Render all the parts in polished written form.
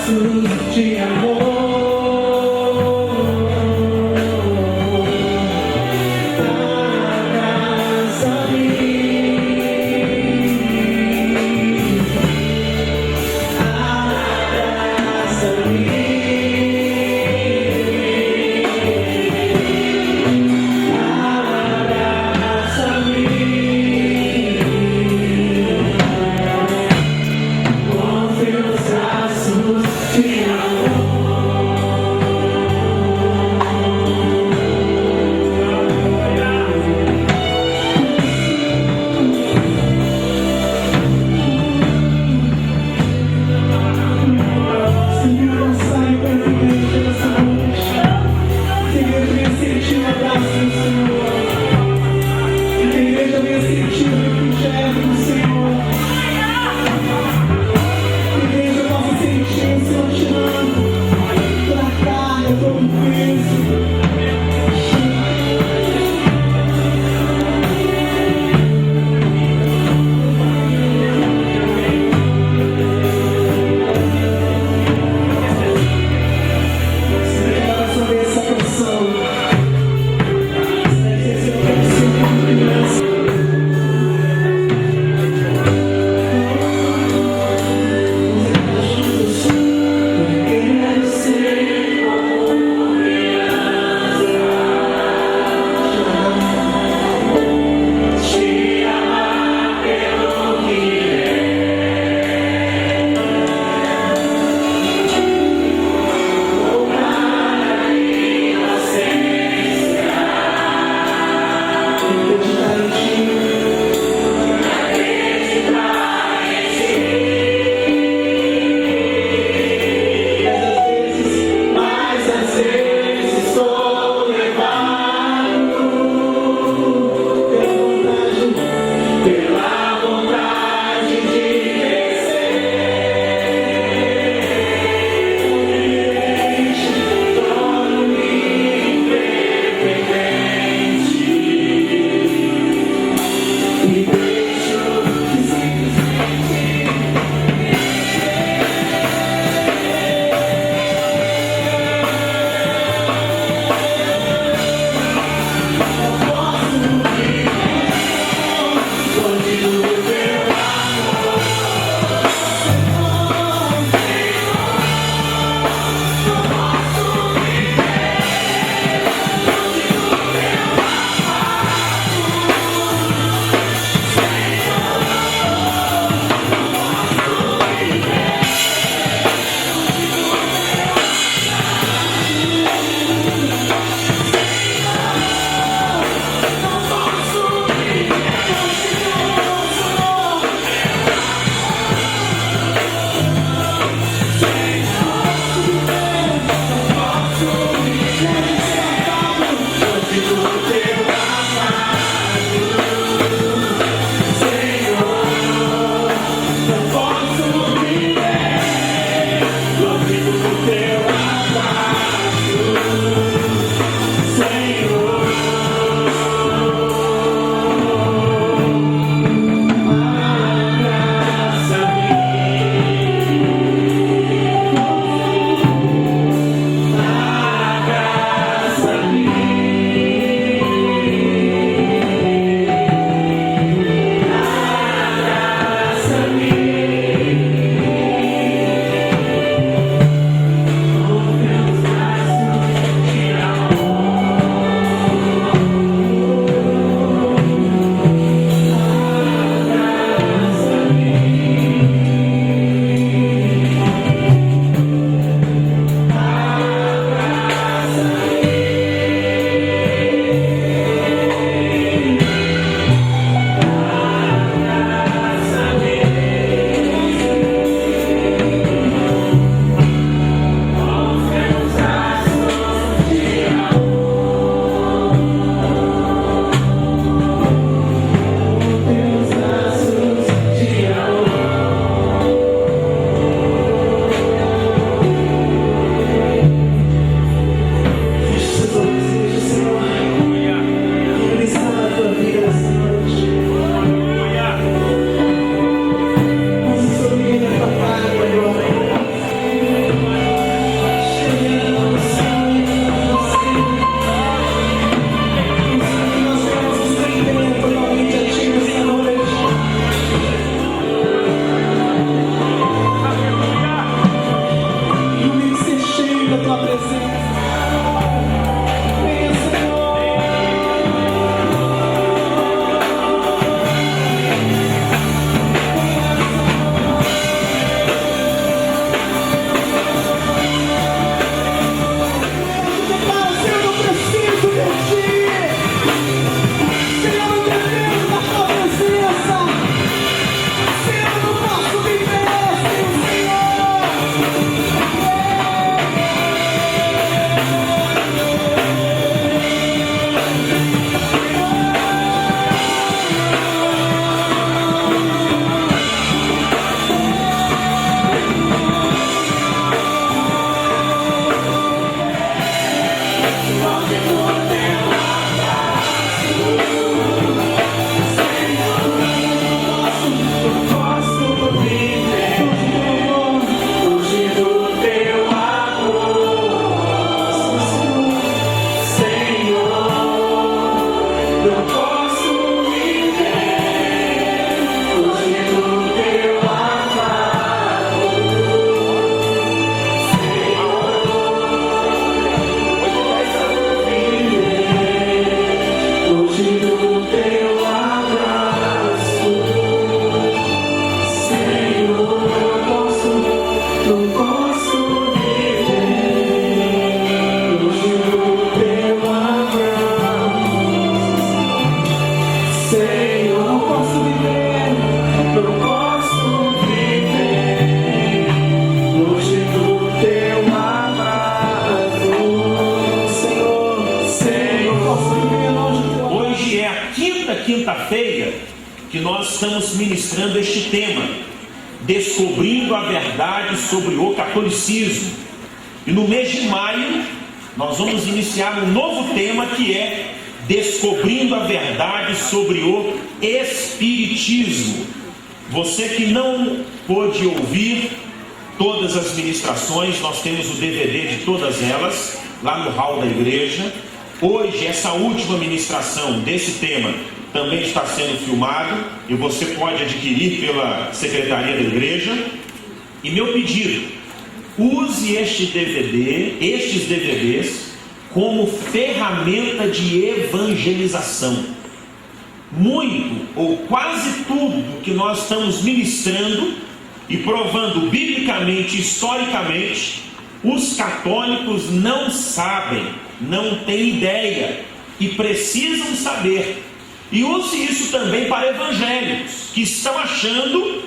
laços de amor. Abraça-me, com teus laços de amor. que nós estamos ministrando este tema, descobrindo a verdade sobre o catolicismo. E no mês de maio, nós vamos iniciar um novo tema que é descobrindo a verdade sobre o espiritismo. Você que não pôde ouvir todas as ministrações, nós temos o DVD de todas elas lá no hall da igreja. Hoje, essa última ministração desse tema também está sendo filmado e você pode adquirir pela secretaria da igreja. E meu pedido: use estes DVDs como ferramenta de evangelização. Muito ou quase tudo que nós estamos ministrando e provando biblicamente, historicamente, os católicos não sabem, não têm ideia e precisam saber. E use isso também para evangélicos que estão achando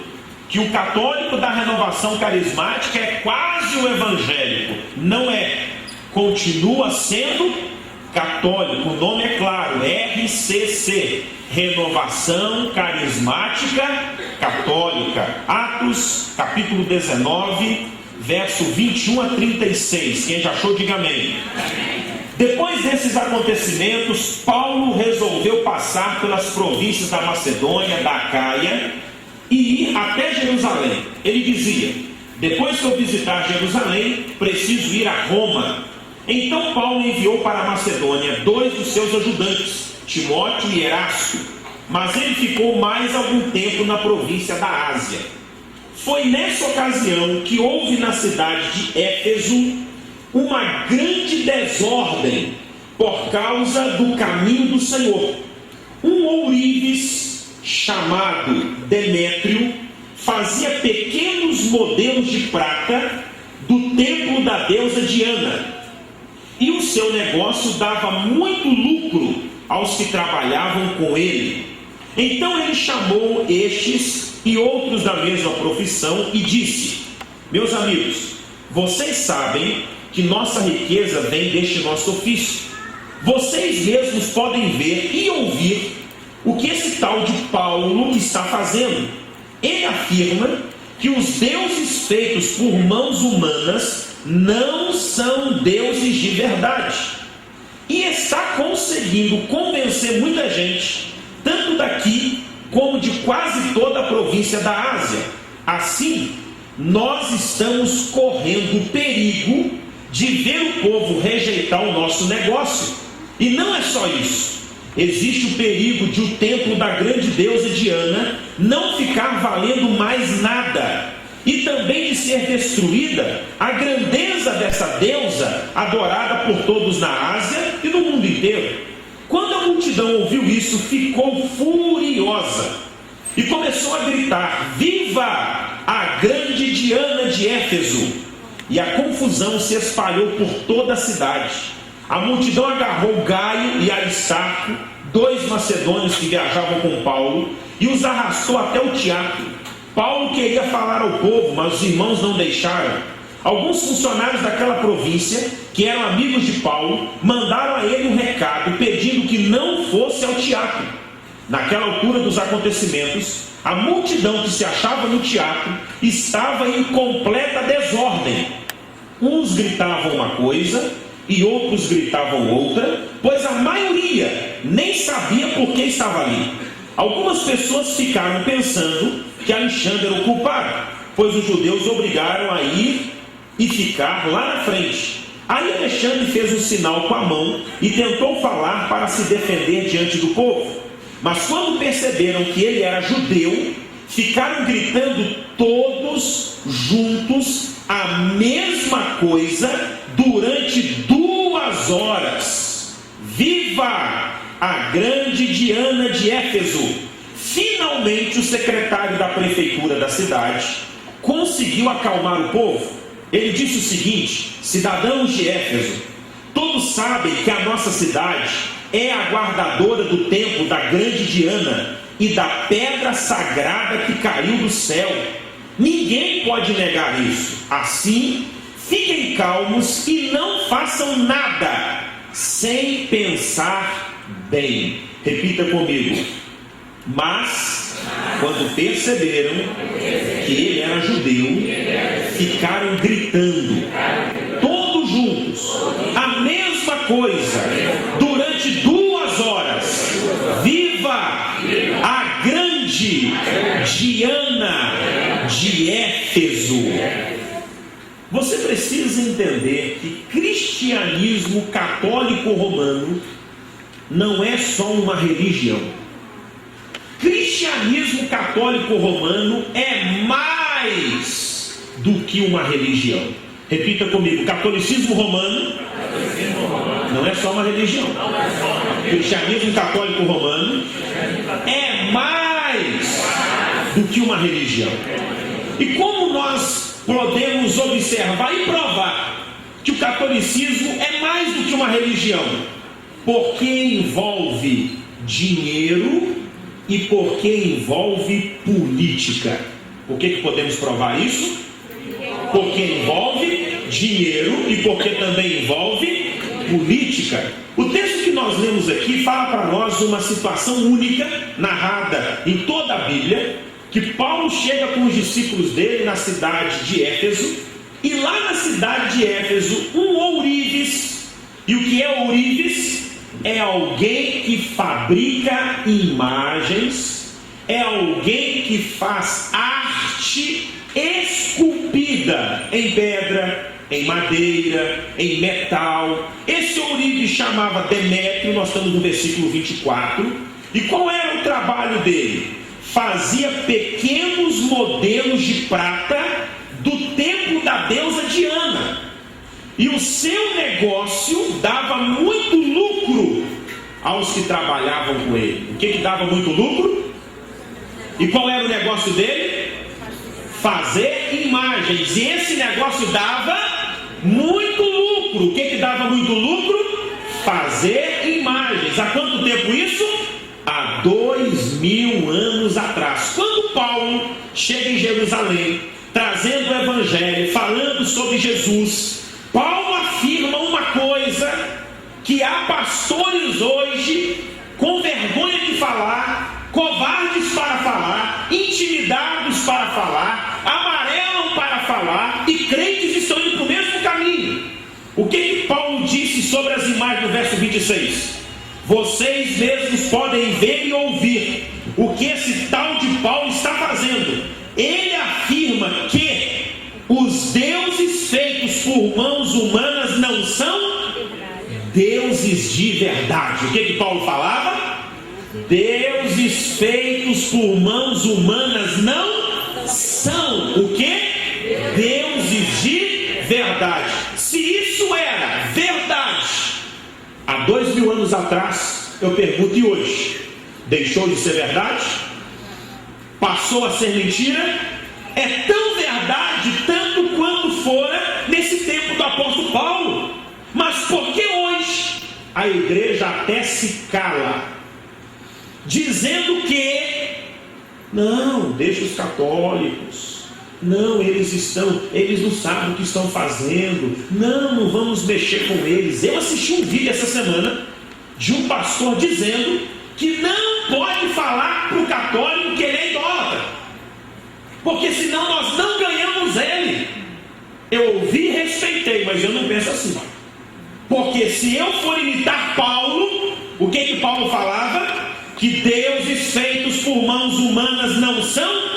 que o católico da renovação carismática é quase o evangélico. Não é. Continua sendo católico. O nome é claro, RCC, Renovação Carismática Católica. Atos capítulo 19, verso 21 a 36. Quem já achou, diga amém. Depois desses acontecimentos, Paulo resolveu passar pelas províncias da Macedônia, da Acaia e ir até Jerusalém. Ele dizia: depois que eu visitar Jerusalém, preciso ir a Roma. Então Paulo enviou para a Macedônia 2 dos seus ajudantes, Timóteo e Erasto, mas ele ficou mais algum tempo na província da Ásia. Foi nessa ocasião que houve na cidade de Éfeso uma grande desordem por causa do caminho do Senhor. Um ourives chamado Demétrio fazia pequenos modelos de prata do templo da deusa Diana, e o seu negócio dava muito lucro aos que trabalhavam com ele. Então ele chamou estes e outros da mesma profissão e disse: meus amigos, vocês sabem que nossa riqueza vem deste nosso ofício. Vocês mesmos podem ver e ouvir o que esse tal de Paulo está fazendo. Ele afirma que os deuses feitos por mãos humanas não são deuses de verdade, e está conseguindo convencer muita gente, tanto daqui como de quase toda a província da Ásia. Assim, nós estamos correndo o perigo de ver o povo rejeitar o nosso negócio. E não é só isso. Existe o perigo de o templo da grande deusa Diana não ficar valendo mais nada, e também de ser destruída a grandeza dessa deusa adorada por todos na Ásia e no mundo inteiro. Quando a multidão ouviu isso, ficou furiosa e começou a gritar: viva a grande Diana de Éfeso! E a confusão se espalhou por toda a cidade. A multidão agarrou Gaio e Aristarco, 2 macedônios que viajavam com Paulo, e os arrastou até o teatro. Paulo queria falar ao povo, mas os irmãos não deixaram. Alguns funcionários daquela província, que eram amigos de Paulo, mandaram a ele um recado pedindo que não fosse ao teatro. Naquela altura dos acontecimentos, a multidão que se achava no teatro estava em completa desordem. Uns gritavam uma coisa e outros gritavam outra, pois a maioria nem sabia por que estava ali. Algumas pessoas ficaram pensando que Alexandre era o culpado, pois os judeus obrigaram a ir e ficar lá na frente. Aí Alexandre fez um sinal com a mão e tentou falar para se defender diante do povo. Mas quando perceberam que ele era judeu, ficaram gritando todos juntos a mesma coisa durante 2 horas. Viva a grande Diana de Éfeso! Finalmente o secretário da prefeitura da cidade conseguiu acalmar o povo. Ele disse o seguinte: cidadãos de Éfeso, todos sabem que a nossa cidade é a guardadora do templo da grande Diana e da pedra sagrada que caiu do céu. Ninguém pode negar isso. Assim, fiquem calmos e não façam nada sem pensar bem. Repita comigo: mas quando perceberam que ele era judeu, ficaram gritando, todos juntos, a mesma coisa, durante 2 horas. Viva a grande Diana de Éfeso! Você precisa entender que cristianismo católico romano não é só uma religião. Cristianismo católico romano é mais do que uma religião. Repita comigo: catolicismo romano não é só uma religião. Cristianismo católico romano é mais do que uma religião. E como nós podemos observar e provar que o catolicismo é mais do que uma religião? Porque envolve dinheiro e porque envolve política. Por que podemos provar isso? Porque envolve dinheiro e porque também envolve política. O texto que nós lemos aqui fala para nós uma situação única, narrada em toda a Bíblia, que Paulo chega com os discípulos dele na cidade de Éfeso, e lá na cidade de Éfeso, um ourives. E o que é ourives? É alguém que fabrica imagens, é alguém que faz arte esculpida em pedra, em madeira, em metal. Esse ourives chamava Demétrio, nós estamos no versículo 24. E qual era o trabalho dele? Fazia pequenos modelos de prata do templo da deusa Diana. E o seu negócio dava muito lucro aos que trabalhavam com ele. O que dava muito lucro? E qual era o negócio dele? Fazer imagens. E esse negócio dava muito lucro. O que dava muito lucro? Fazer imagens. Há quanto tempo isso? Há 2000 anos atrás. Quando Paulo chega em Jerusalém, trazendo o Evangelho, falando sobre Jesus, Paulo afirma uma coisa que há pastores hoje com vergonha de falar, covardes para falar, intimidados para falar, amarelam para falar, e crentes estão indo para o mesmo caminho. O que Paulo disse sobre as imagens no verso 26? Vocês mesmos podem ver e ouvir o que esse tal de Paulo está fazendo. Ele afirma que os deuses feitos por mãos humanas não são deuses de verdade. O que Paulo falava? Deuses feitos por mãos humanas não são o que? Deuses de verdade. Se isso era verdade há 2000 anos atrás, eu pergunto, e hoje? Deixou de ser verdade? Passou a ser mentira? É tão verdade, tanto quanto fora nesse tempo do apóstolo Paulo. Mas por que hoje a igreja até se cala, dizendo que não, deixa os católicos, não, eles não sabem o que estão fazendo, não vamos mexer com eles. Eu assisti um vídeo essa semana de um pastor dizendo que não pode falar para o católico que ele é idólatra, porque senão nós não ganhamos ele. Eu ouvi e respeitei, mas eu não penso assim, porque se eu for imitar Paulo, o que Paulo falava? Que deuses feitos por mãos humanas não são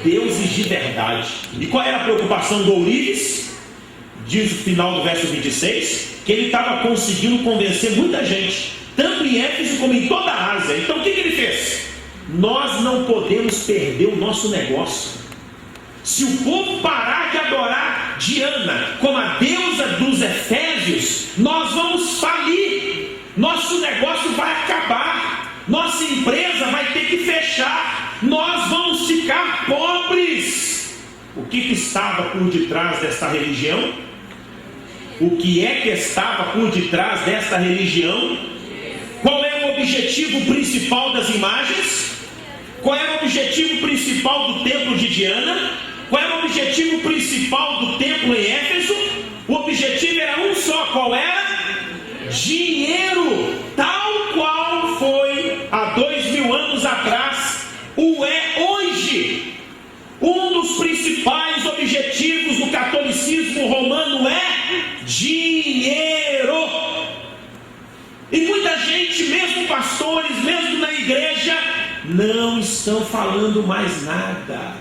deuses de verdade. E qual era a preocupação do ourives? Diz o final do verso 26, que ele estava conseguindo convencer muita gente, tanto em Éfeso como em toda a Ásia. Então o que ele fez? Nós não podemos perder o nosso negócio. Se o povo parar de adorar Diana como a deusa dos Efésios, nós vamos falir, nosso negócio vai acabar, nossa empresa vai ter que fechar, nós vamos ficar pobres. O que estava por detrás desta religião? O que é que estava por detrás desta religião? Qual é o objetivo principal das imagens? Qual era o objetivo principal do templo de Diana? Qual era o objetivo principal do templo em Éfeso? O objetivo era um só. Qual era? Dinheiro. Tal qual foi há 2000 anos atrás o não estão falando mais nada.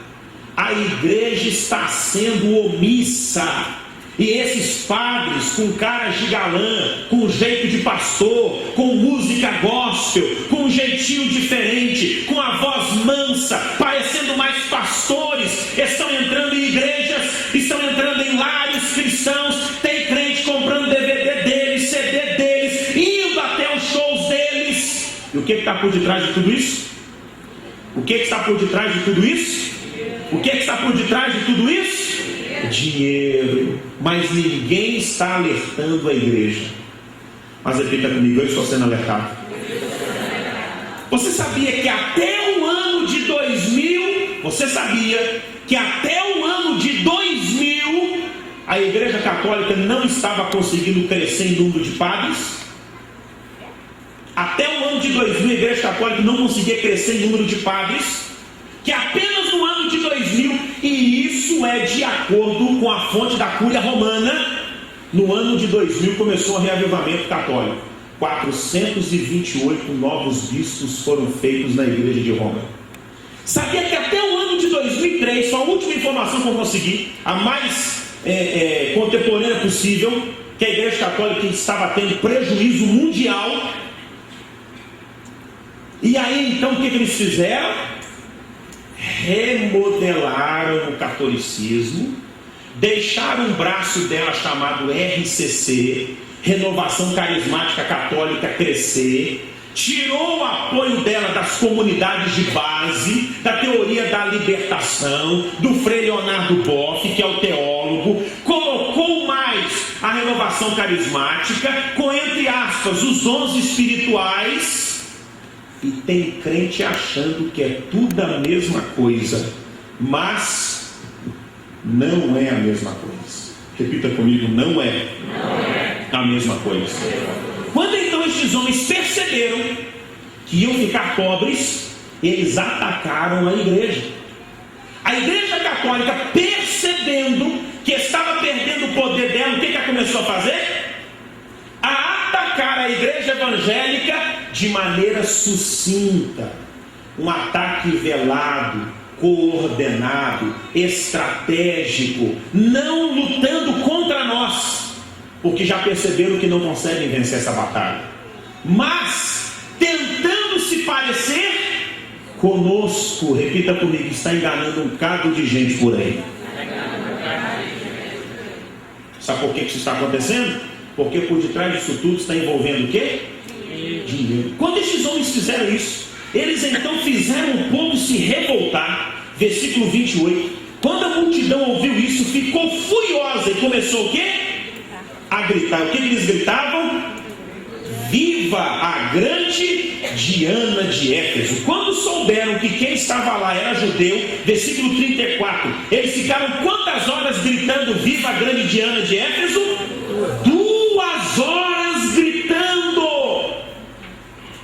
A igreja está sendo omissa. E esses padres com cara de galã, com jeito de pastor, com música gospel, com um jeitinho diferente, com a voz mansa, parecendo mais pastores, estão entrando em igrejas, estão entrando em lares cristãos, tem crente comprando DVD deles, CD deles, indo até os shows deles. E o que está por detrás de tudo isso? O que está por detrás de tudo isso? O que está por detrás de tudo isso? Dinheiro. Mas ninguém está alertando a igreja. Mas repita comigo, eu estou sendo alertado. Você sabia que até o ano de 2000, você sabia que até o ano de 2000 a igreja católica não estava conseguindo crescer em número de padres? Até o ano de 2000 a igreja católica não conseguia crescer em número de padres, que apenas no ano de 2000, e isso é de acordo com a fonte da Cúria Romana, no ano de 2000 começou o reavivamento católico. 428 novos bispos foram feitos na igreja de Roma. Sabia que até o ano de 2003, só a última informação que eu consegui, a mais contemporânea possível, que a igreja católica estava tendo prejuízo mundial. E aí então o que eles fizeram? Remodelaram o catolicismo, deixaram um braço dela chamado RCC, Renovação Carismática Católica, crescer, tirou o apoio dela das comunidades de base, da teoria da libertação, do Frei Leonardo Boff, que é o teólogo, colocou mais a renovação carismática, com, entre aspas, os dons espirituais. E tem crente achando que é tudo a mesma coisa, mas não é a mesma coisa. Repita comigo, não é a mesma coisa. Quando então estes homens perceberam que iam ficar pobres, eles atacaram a igreja. A igreja católica, percebendo que estava perdendo o poder dela, o que ela começou a fazer? A atacar a igreja evangélica de maneira sucinta. Um ataque velado, coordenado, estratégico, não lutando contra nós, porque já perceberam que não conseguem vencer essa batalha, mas tentando se parecer conosco. Repita comigo, está enganando um bocado de gente por aí. Sabe por que isso está acontecendo? Porque por detrás disso tudo está envolvendo o quê? Dinheiro. Quando estes homens fizeram isso, eles então fizeram o povo se revoltar. Versículo 28. Quando a multidão ouviu isso, ficou furiosa e começou o quê? A gritar. O que eles gritavam? Viva a grande Diana de Éfeso. Quando souberam que quem estava lá era judeu, versículo 34, eles ficaram quantas horas gritando viva a grande Diana de Éfeso? 2 horas gritando.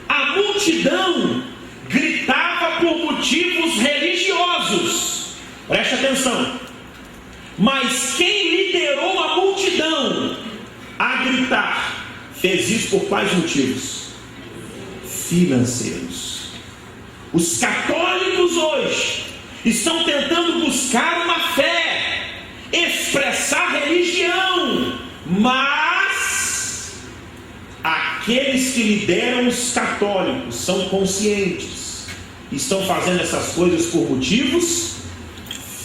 A multidão gritava por motivos religiosos, preste atenção, mas quem liderou a multidão a gritar fez isso por quais motivos? Financeiros. Os católicos hoje estão tentando buscar uma fé, expressar religião, mas aqueles que lideram os católicos são conscientes, estão fazendo essas coisas por motivos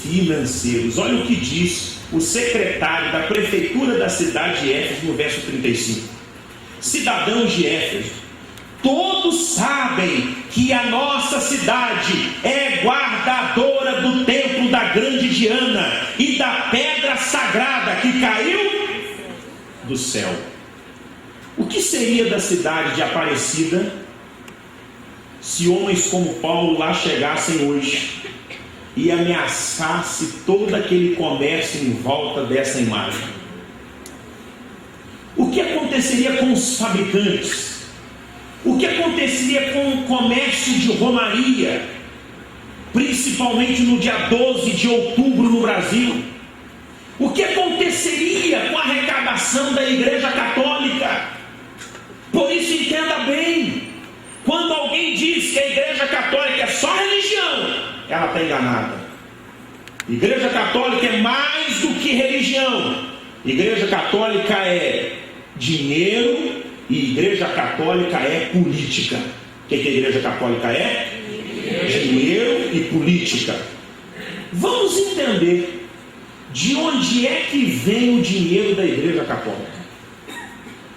financeiros. Olha o que diz o secretário da prefeitura da cidade de Éfeso no verso 35. Cidadãos de Éfeso, todos sabem que a nossa cidade é guardadora do templo da grande Diana e da pedra sagrada que caiu do céu. O que seria da cidade de Aparecida se homens como Paulo lá chegassem hoje e ameaçasse todo aquele comércio em volta dessa imagem? O que aconteceria com os fabricantes? O que aconteceria com o comércio de romaria, principalmente no dia 12 de outubro no Brasil? O que aconteceria com a arrecadação da Igreja Católica? Por isso entenda bem, quando alguém diz que a Igreja Católica é só religião, ela está enganada. Igreja Católica é mais do que religião. Igreja Católica é dinheiro e Igreja Católica é política. O que a Igreja Católica é? Dinheiro e política. Vamos entender de onde é que vem o dinheiro da Igreja Católica.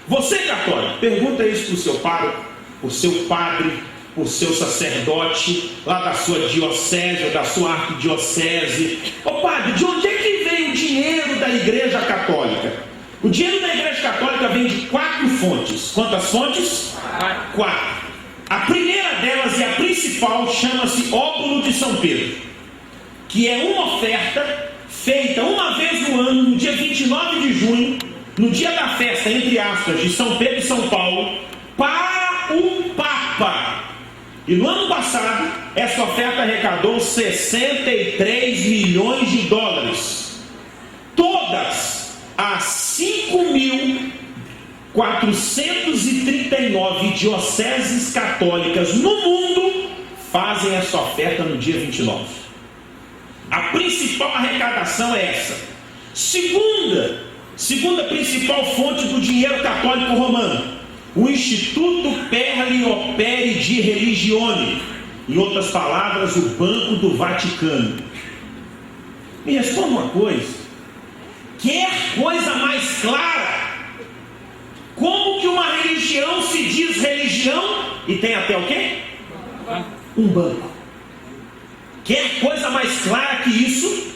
Você, católico, pergunta isso para o seu pároco, para o seu padre, para o seu sacerdote, lá da sua diocese ou da sua arquidiocese. Ô padre, de onde é que vem o dinheiro da Igreja Católica? O dinheiro da Igreja Católica vem de 4 fontes. Quantas fontes? 4. A primeira delas e a principal chama-se Óbolo de São Pedro, que é uma oferta feita uma vez no ano, no dia 29 de junho, no dia da festa, entre aspas, de São Pedro e São Paulo, para o Papa. E no ano passado, essa oferta arrecadou 63 milhões de dólares. Todas as 5.439 dioceses católicas no mundo fazem essa oferta no dia 29. A principal arrecadação é essa. Segunda principal fonte do dinheiro católico romano, o Instituto per le Opere di Religione, em outras palavras, o Banco do Vaticano. Me responda uma coisa: quer coisa mais clara? Como que uma religião se diz religião e tem até o quê? Um banco. Quer coisa mais clara que isso?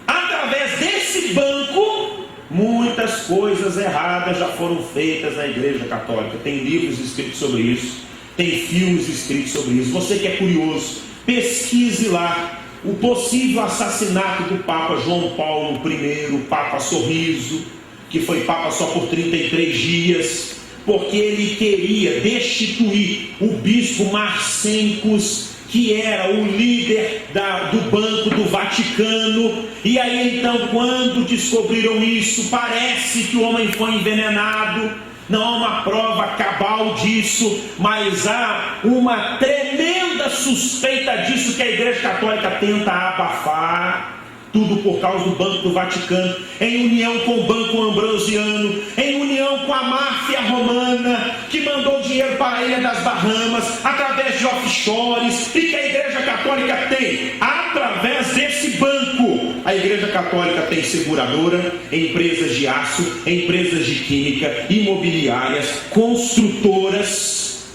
Através desse banco, muitas coisas erradas já foram feitas na Igreja Católica. Tem livros escritos sobre isso, tem filmes escritos sobre isso. Você que é curioso, pesquise lá o possível assassinato do Papa João Paulo I, o Papa Sorriso, que foi Papa só por 33 dias, porque ele queria destituir o bispo Marcencos, que era o líder do Banco do Vaticano. E aí então, quando descobriram isso, parece que o homem foi envenenado. Não há uma prova cabal disso, mas há uma tremenda suspeita disso que a Igreja Católica tenta abafar. Tudo por causa do Banco do Vaticano, em união com o Banco Ambrosiano, em união com a máfia romana, que mandou dinheiro para a Ilha das Bahamas, através de offshores, e que a Igreja Católica tem, através desse banco. A Igreja Católica tem seguradora, empresas de aço, empresas de química, imobiliárias, construtoras.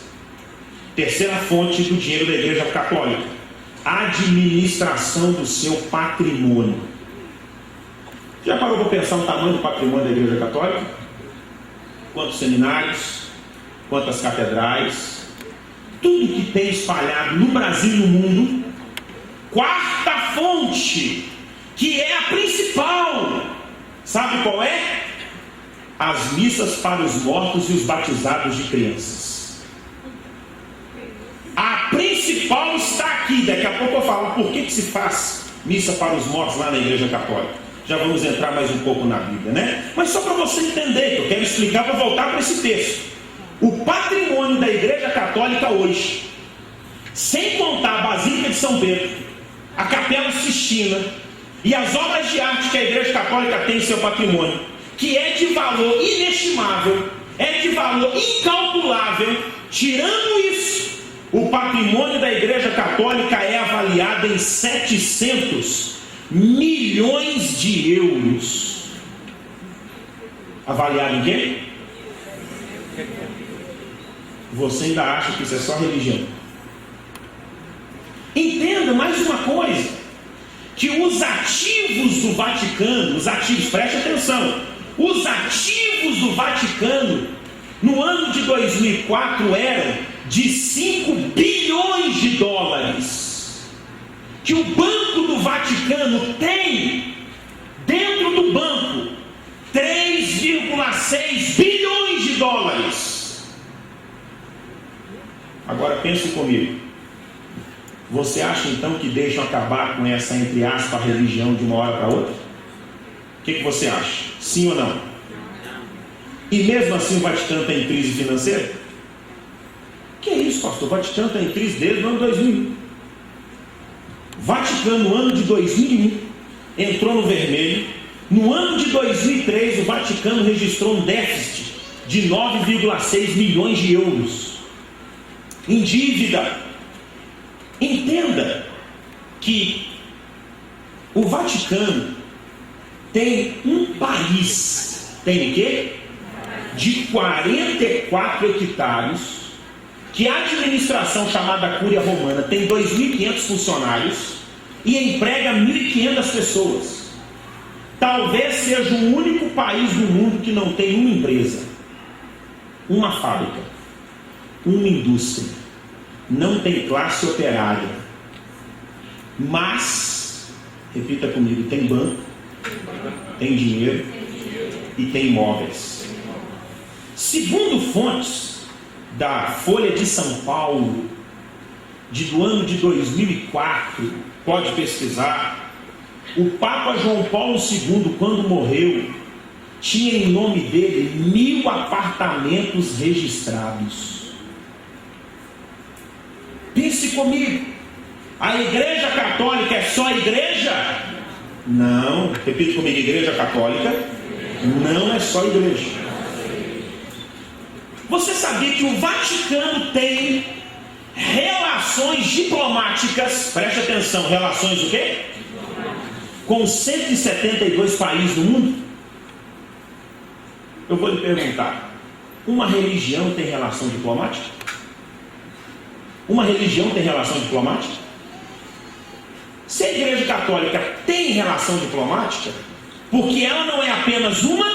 Terceira fonte do dinheiro da Igreja Católica: administração do seu patrimônio. Já parou para pensar o tamanho do patrimônio da Igreja Católica? Quantos seminários, quantas catedrais, tudo que tem espalhado no Brasil e no mundo. Quarta fonte, que é a principal, sabe qual é? As missas para os mortos e os batizados de crianças. A principal está aqui. Daqui a pouco eu falo por que se faz missa para os mortos lá na Igreja Católica. Já vamos entrar mais um pouco na Bíblia, né? Mas só para você entender, que eu quero explicar para voltar para esse texto. O patrimônio da Igreja Católica hoje, sem contar a Basílica de São Pedro, a Capela Sistina e as obras de arte que a Igreja Católica tem em seu patrimônio, que é de valor inestimável, é de valor incalculável. Tirando isso, o patrimônio da Igreja Católica é avaliado em 700 milhões de euros. Avaliado em quê? Você ainda acha que isso é só religião? Entenda mais uma coisa, que os ativos do Vaticano, preste atenção, os ativos do Vaticano no ano de 2004 eram de 5 bilhões de dólares, que o Banco do Vaticano tem dentro do banco 3,6 bilhões de dólares. Agora pense comigo, você acha então que deixam acabar com essa, entre aspas, religião de uma hora para outra? O que você acha? Sim ou não? E mesmo assim o Vaticano tem crise financeira? Que é isso? isso, pastor? O Vaticano está em crise desde o ano 2001. Vaticano, no ano de 2001, entrou no vermelho. No ano de 2003, o Vaticano registrou um déficit de 9,6 milhões de euros em dívida. Entenda que o Vaticano tem um país, tem o quê? De 44 hectares, que a administração chamada Cúria Romana tem 2.500 funcionários e emprega 1.500 pessoas. Talvez seja o único país do mundo que não tem uma empresa, uma fábrica, uma indústria, não tem classe operária, mas, repita comigo, tem banco, tem dinheiro e tem imóveis. Segundo fontes da Folha de São Paulo, do ano de 2004, pode pesquisar, o Papa João Paulo II, quando morreu, tinha em nome dele 1.000 apartamentos registrados. Pense comigo, a Igreja Católica é só igreja? Não, repita comigo, Igreja Católica não é só igreja. Você sabia que o Vaticano tem relações diplomáticas, preste atenção, relações o quê? Com 172 países do mundo? Eu vou lhe perguntar, uma religião tem relação diplomática? Uma religião tem relação diplomática? Se a Igreja Católica tem relação diplomática, porque ela não é apenas uma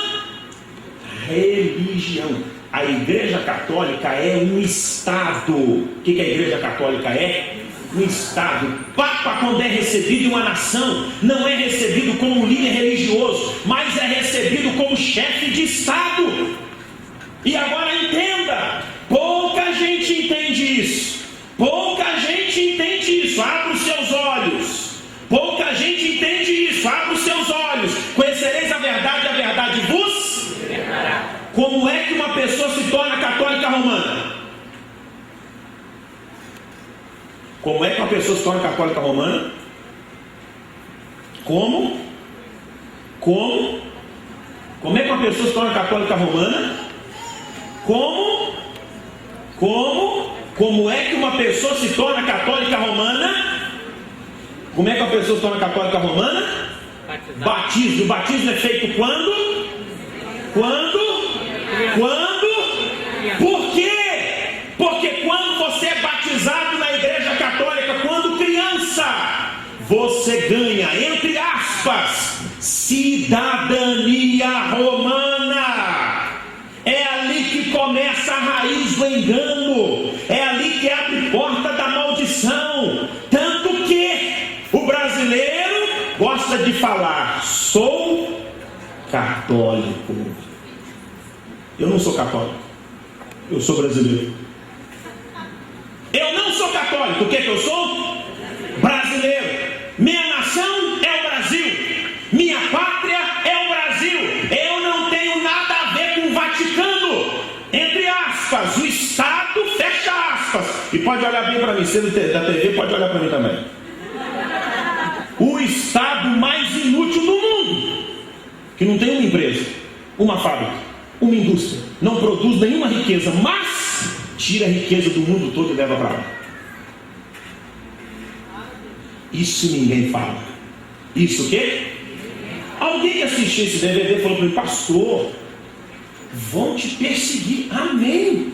religião. A Igreja Católica é um Estado. O que a Igreja Católica é? Um Estado. Papa, quando é recebido em uma nação, não é recebido como um líder religioso, mas é recebido como chefe de Estado. E agora entenda, pouca gente entende isso. Pouca gente entende isso. Abra os seus olhos. Pouca gente entende isso. Abra os seus olhos. Conhecereis a verdade vos libertará. Como é que uma pessoa se torna católica romana? Como é que uma pessoa se torna católica romana? Como? Como é que uma pessoa se torna católica romana? Como é que uma pessoa se torna católica romana? Como é que uma pessoa se torna católica romana? Batismo. O batismo é feito quando? Por quê? Porque quando você é batizado na Igreja Católica, quando criança, você ganha, entre aspas, cidadania romana. É ali que começa a raiz do engano, é ali que abre porta da maldição. Tanto que o brasileiro gosta de falar: sou católico. Eu não sou católico, eu sou brasileiro. Eu não sou católico, o que eu sou? Brasileiro. Minha nação é o Brasil, minha pátria é o Brasil. Eu não tenho nada a ver com o Vaticano, entre aspas, o Estado, fecha aspas. E pode olhar bem para mim, sendo da TV, pode olhar para mim também. O Estado mais inútil do mundo, que não tem uma empresa, uma fábrica, uma indústria, não produz nenhuma riqueza, mas tira a riqueza do mundo todo e leva para lá. Isso ninguém fala. Isso o quê? Alguém que assistiu esse DVD falou para mim: pastor, vão te perseguir. Amém.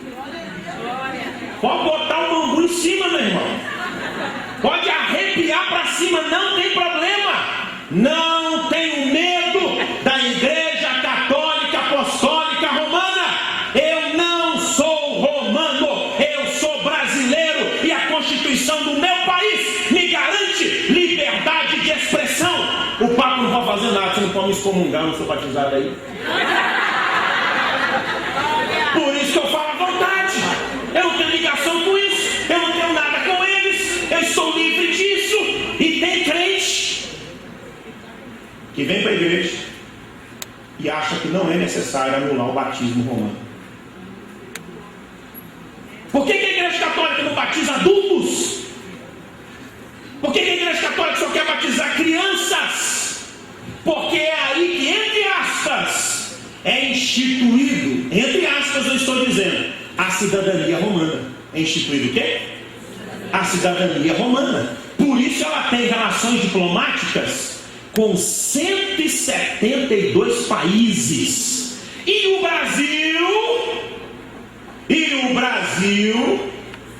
Pode botar o bambu em cima, meu irmão. Pode arrepiar para cima, não tem problema. Não tenho medo da Igreja Católica Apostólica Romana. Eu não sou romano, eu sou brasileiro, e a Constituição do meu país me garante liberdade de expressão. O Papa não vai fazer nada, você não pode me excomungar, não sou batizado aí. Por isso que eu falo à vontade. Eu não tenho ligação com isso, eu não tenho nada com eles, eu estou livre disso. E tem crente que vem para a igreja e acha que não é necessário anular o batismo romano. Por que a Igreja Católica instituído, entre aspas eu estou dizendo, a cidadania romana. É instituído o quê? A cidadania romana. Por isso ela tem relações diplomáticas com 172 países. E o Brasil,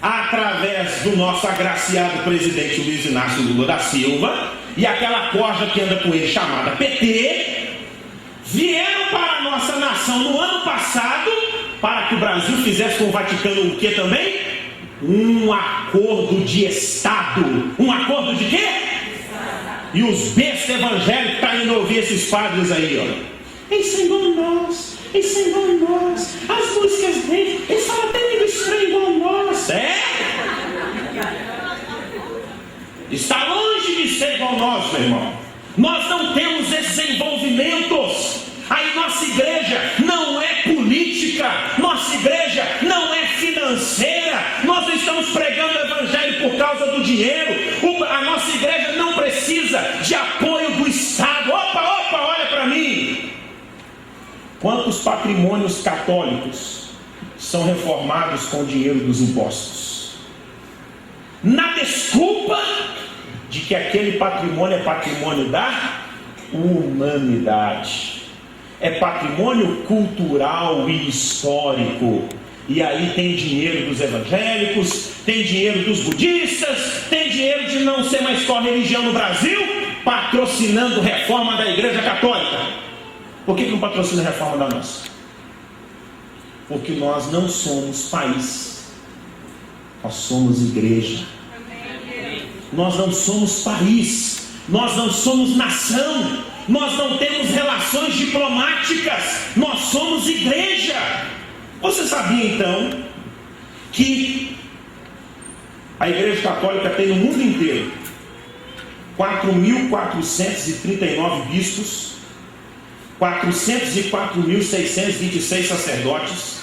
através do nosso agraciado presidente Luiz Inácio Lula da Silva e aquela corja que anda com ele chamada PT, vieram para a nossa nação no ano passado para que o Brasil fizesse com o Vaticano o que também? Um acordo de Estado. Um acordo de quê? E os bestas evangélicos estão indo ouvir esses padres aí, ó. Ensinou nós, as músicas dele, eles falam até meio estranho igual nós, é? Está longe de ser igual nós, meu irmão. Nós não temos esses envolvimentos. Aí nossa igreja não é política, nossa igreja não é financeira, nós não estamos pregando o evangelho por causa do dinheiro, a nossa igreja não precisa de apoio do Estado. Opa, olha para mim. Quantos patrimônios católicos são reformados com o dinheiro dos impostos? Na desculpa de que aquele patrimônio é patrimônio da humanidade. É patrimônio cultural e histórico. E aí tem dinheiro dos evangélicos, tem dinheiro dos budistas, tem dinheiro de não ser mais só religião no Brasil, patrocinando reforma da Igreja Católica. Por que não patrocina a reforma da nossa? Porque nós não somos país, nós somos igreja. Nós não somos país, nós não somos nação, nós não temos relações diplomáticas, nós somos igreja. Você sabia então que a Igreja Católica tem no mundo inteiro 4.439 bispos, 404.626 sacerdotes,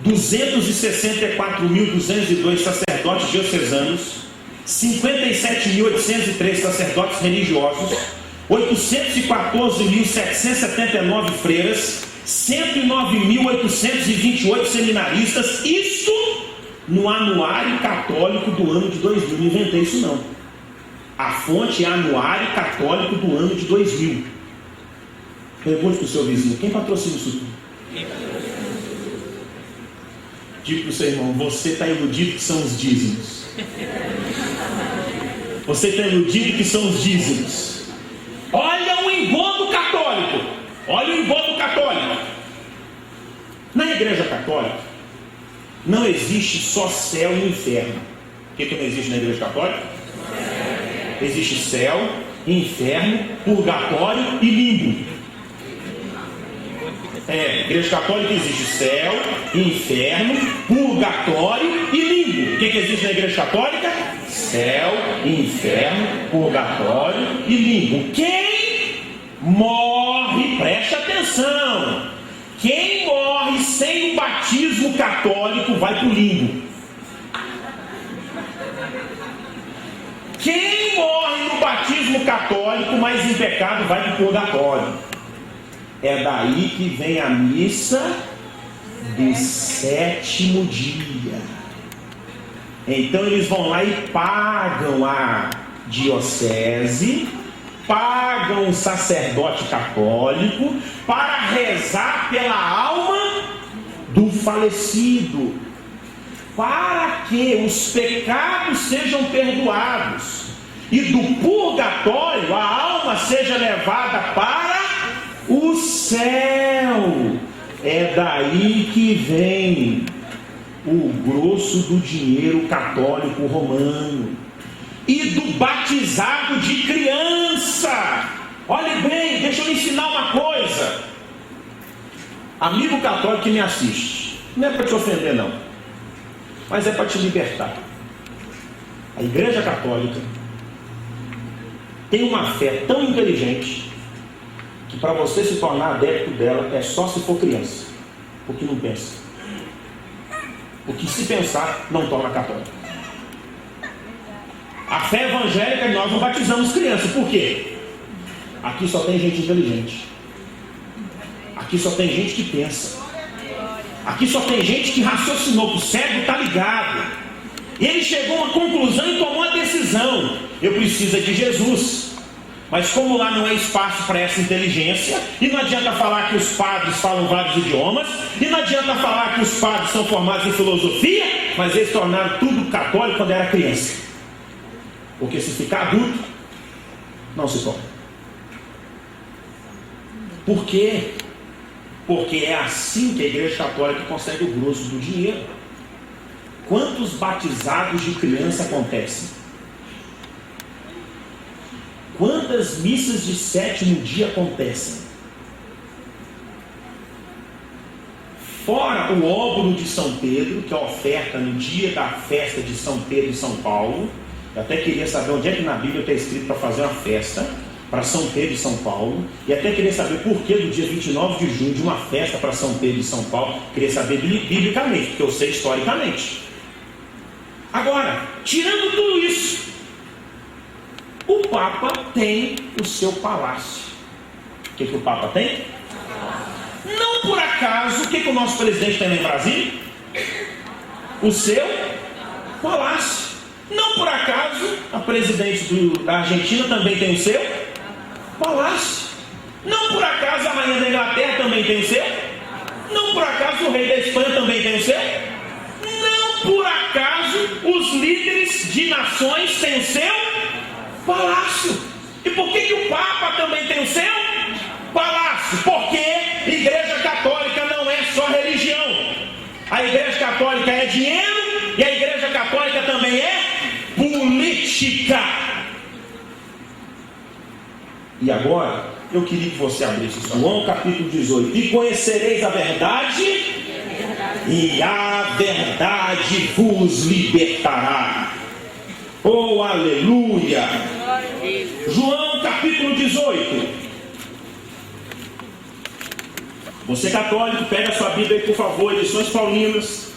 264.202 sacerdotes diocesanos, 57.803 sacerdotes religiosos, 814.779 freiras, 109.828 seminaristas. Isto no Anuário Católico do ano de 2000. Não inventei isso não. A fonte é Anuário Católico do ano de 2000. Pergunte para o seu vizinho: quem patrocina isso tudo? Diga para o seu irmão: você está iludido que são os dízimos. Você está iludido que são os dízimos. Olha o engodo católico. Olha o engodo católico. Na Igreja Católica não existe só céu e inferno. O que não existe na Igreja Católica? Existe céu, inferno, purgatório e limbo. Igreja Católica existe céu, inferno, purgatório e limbo. O que existe na Igreja Católica? Céu, inferno, purgatório e limbo. Quem morre, preste atenção, quem morre sem o batismo católico vai para o limbo. Quem morre no batismo católico, mas em pecado, vai para o purgatório. É daí que vem a missa do sétimo dia. Então eles vão lá e pagam a diocese, pagam o sacerdote católico para rezar pela alma do falecido, para que os pecados sejam perdoados e do purgatório a alma seja levada para o céu. É daí que vem o grosso do dinheiro católico romano e do batizado de criança. Olhe bem, deixa eu lhe ensinar uma coisa, amigo católico que me assiste, não é para te ofender não, mas é para te libertar. A Igreja Católica tem uma fé tão inteligente que para você se tornar adepto dela é só se for criança, porque não pensa. Porque se pensar, não torna católico. A fé evangélica, nós não batizamos crianças. Por quê? Aqui só tem gente inteligente. Aqui só tem gente que pensa. Aqui só tem gente que raciocinou, que o cérebro está ligado. E ele chegou a uma conclusão e tomou a decisão: eu preciso de Jesus. Mas como lá não é espaço para essa inteligência, e não adianta falar que os padres falam vários idiomas, e não adianta falar que os padres são formados em filosofia, mas eles tornaram tudo católico quando era criança. Porque se ficar adulto, não se torna. Por quê? Porque é assim que a Igreja Católica consegue o grosso do dinheiro. Quantos batizados de criança acontecem? Quantas missas de sétimo dia acontecem? Fora o óbolo de São Pedro, que é a oferta no dia da festa de São Pedro e São Paulo. Eu até queria saber onde é que na Bíblia está escrito para fazer uma festa para São Pedro e São Paulo. E até queria saber por que do dia 29 de junho de uma festa para São Pedro e São Paulo. Queria saber biblicamente, porque eu sei historicamente. Agora, tirando tudo isso, o Papa tem o seu palácio. O que o Papa tem? Não por acaso, o que o nosso presidente tem lá em Brasília? O seu palácio. Não por acaso, a presidente da Argentina também tem o seu palácio. Não por acaso, a rainha da Inglaterra também tem o seu. Não por acaso, o rei da Espanha também tem o seu. Não por acaso, os líderes de nações têm o seu palácio. E por que o Papa também tem o seu palácio? Porque a Igreja Católica não é só religião. A Igreja Católica é dinheiro e a Igreja Católica também é política. E agora, eu queria que você abrisse João capítulo 18. E conhecereis a verdade, e a verdade vos libertará. Oh, aleluia! João capítulo 18. Você católico, pega a sua Bíblia aí, por favor, edições paulinas.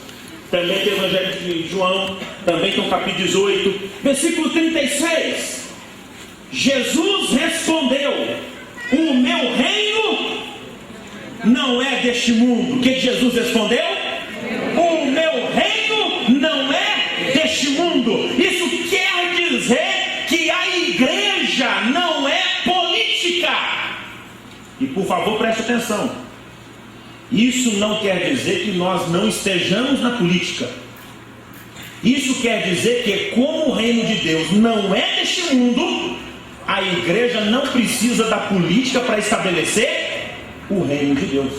Também tem o Evangelho de João, também tem o capítulo 18, versículo 36. Jesus respondeu: o meu reino não é deste mundo. O que Jesus respondeu? O meu reino não é deste mundo. Isso quer dizer que a igreja não é política. E por favor, preste atenção. Isso não quer dizer que nós não estejamos na política. Isso quer dizer que, como o reino de Deus não é deste mundo, a igreja não precisa da política para estabelecer o reino de Deus.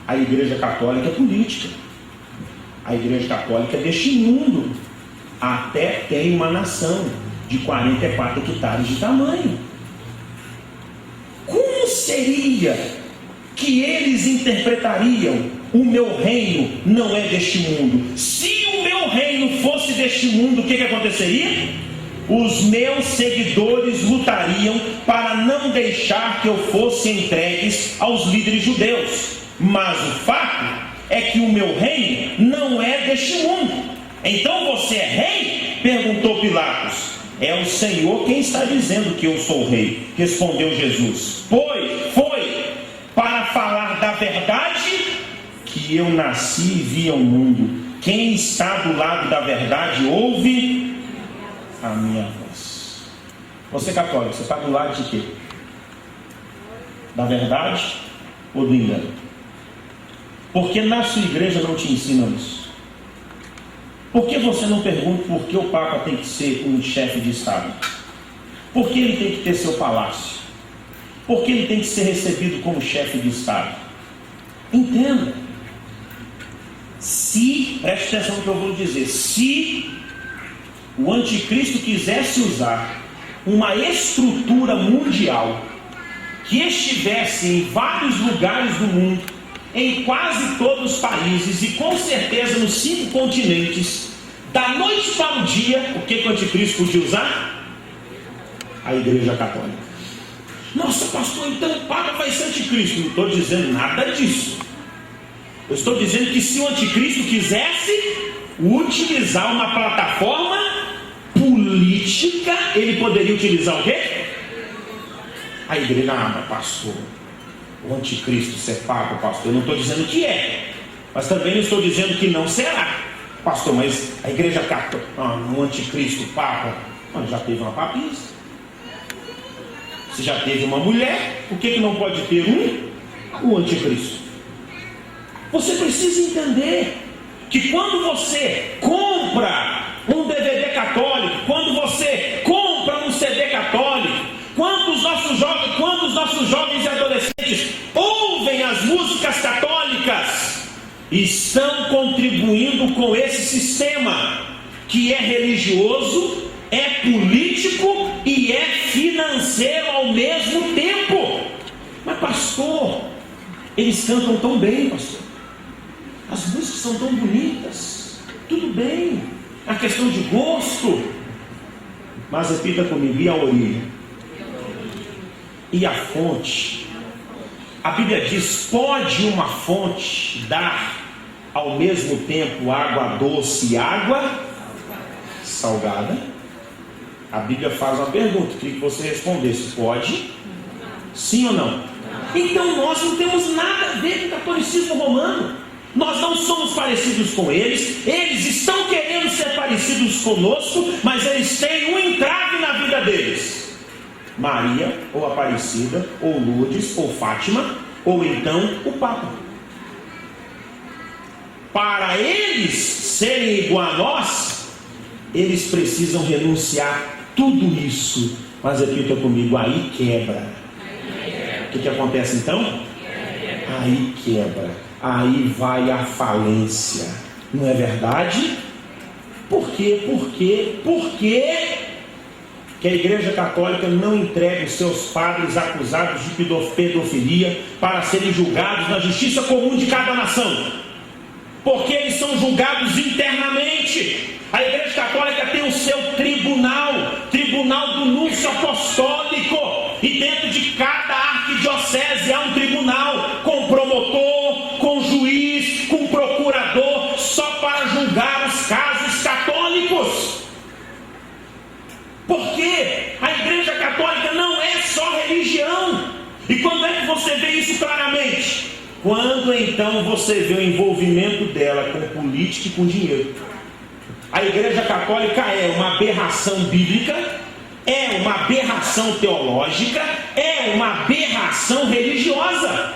A Igreja Católica é política. A Igreja Católica é deste mundo. Até tem uma nação de 44 hectares de tamanho. Como seria que eles interpretariam o meu reino não é deste mundo? Se o meu reino fosse deste mundo, o que aconteceria? Os meus seguidores lutariam para não deixar que eu fosse entregues aos líderes judeus. Mas o fato é que o meu reino não é deste mundo. Então você é rei? Perguntou Pilatos. É o Senhor quem está dizendo que eu sou rei, respondeu Jesus. Foi para falar da verdade que eu nasci e vi ao mundo. Quem está do lado da verdade ouve a minha voz. Você católico, você está do lado de quê? Da verdade ou do engano? Porque na sua igreja não te ensinam isso. Por que você não pergunta por que o Papa tem que ser um chefe de Estado? Por que ele tem que ter seu palácio? Por que ele tem que ser recebido como chefe de Estado? Entenda. Preste atenção no que eu vou dizer. Se o anticristo quisesse usar uma estrutura mundial que estivesse em vários lugares do mundo, em quase todos os países e com certeza nos 5 continentes, da noite para o dia, o que o anticristo podia usar? A Igreja Católica. Nossa, pastor, então o Papa vai ser anticristo. Não estou dizendo nada disso. Eu estou dizendo que se o anticristo quisesse utilizar uma plataforma política, ele poderia utilizar o quê? A igreja. Ah, pastor, o anticristo ser papa, pastor? Eu não estou dizendo que é, mas também não estou dizendo que não será. Pastor, mas a igreja católica, um anticristo papa, já teve uma papisa. Se já teve uma mulher, por que não pode ter o anticristo? Você precisa entender que quando você compra um DVD católico, quando você compra um CD católico, quando os nossos jovens e adolescentes ouvem as músicas católicas, estão contribuindo com esse sistema que é religioso, é político e é financeiro ao mesmo tempo. Mas pastor, eles cantam tão bem, pastor, as músicas são tão bonitas, tudo bem, a questão de gosto, mas repita comigo, e a origem? E a fonte? A Bíblia diz: pode uma fonte dar ao mesmo tempo água doce e água salgada? A Bíblia faz uma pergunta, queria que você respondesse: pode? Sim ou não? Então nós não temos nada a ver com o catolicismo romano. Nós não somos parecidos com eles. Eles estão querendo ser parecidos conosco, mas eles têm um entrave na vida deles: Maria, ou Aparecida, ou Lourdes, ou Fátima, ou então o Papa. Para eles serem igual a nós, eles precisam renunciar tudo isso. Mas repita comigo: aí quebra. O que acontece então? Aí quebra, aí vai a falência, não é verdade? Por quê? Por que a Igreja Católica não entrega os seus padres acusados de pedofilia para serem julgados na justiça comum de cada nação? Porque eles são julgados internamente. A Igreja Católica tem o seu tribunal do núncio apostólico, e dentro de cada arquidiocese há um tribunal com promotor, com juiz, com procurador, só para julgar os casos católicos. Porque a Igreja Católica não é só religião. E quando é que você vê isso claramente? Quando então você vê o envolvimento dela com política e com dinheiro. A Igreja Católica é uma aberração bíblica, é uma aberração teológica, é uma aberração religiosa.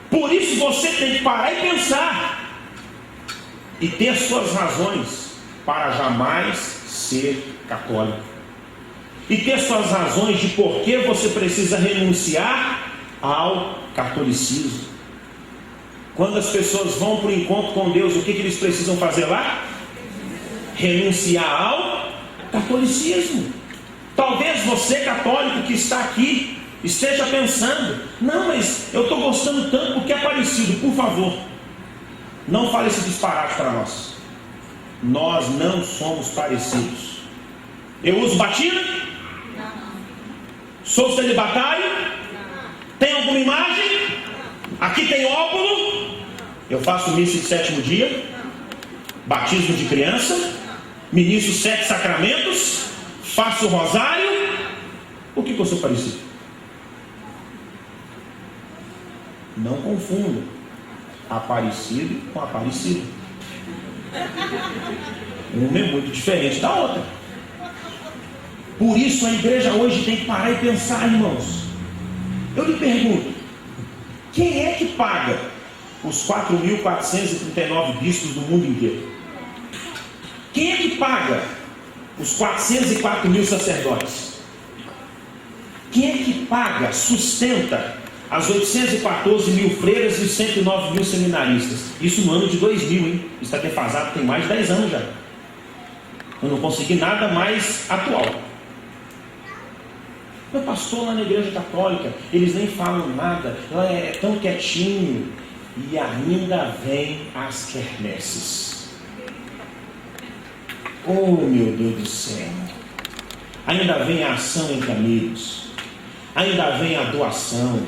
Por isso você tem que parar e pensar e ter suas razões para jamais ser católico, e ter suas razões de por que você precisa renunciar ao catolicismo. Quando as pessoas vão para o encontro com Deus, o que eles precisam fazer lá? Renunciar ao catolicismo. Talvez você, católico que está aqui, esteja pensando: não, mas eu estou gostando tanto porque é parecido. Por favor, não fale esse disparate para nós. Nós não somos parecidos. Eu uso batina? Sou celibatário? Tem alguma imagem? Aqui tem óculo? Eu faço missa de sétimo dia, batismo de criança, ministro 7 sacramentos, faço rosário. O que eu sou parecido? Não confunda Aparecido com Aparecido. Uma é muito diferente da outra. Por isso a igreja hoje tem que parar e pensar, irmãos. Eu lhe pergunto: quem é que paga os 4.439 bispos do mundo inteiro? Quem é que paga os 404.000 sacerdotes? Quem é que paga, sustenta as 814.000 freiras e os 109.000 seminaristas? Isso no ano de 2000, hein? Isso está defasado, tem mais de 10 anos já. Eu não consegui nada mais atual. Meu pastor, lá na Igreja Católica, eles nem falam nada, é tão quietinho. E ainda vem as quermesses. Oh, meu Deus do céu! Ainda vem a ação entre amigos, ainda vem a doação.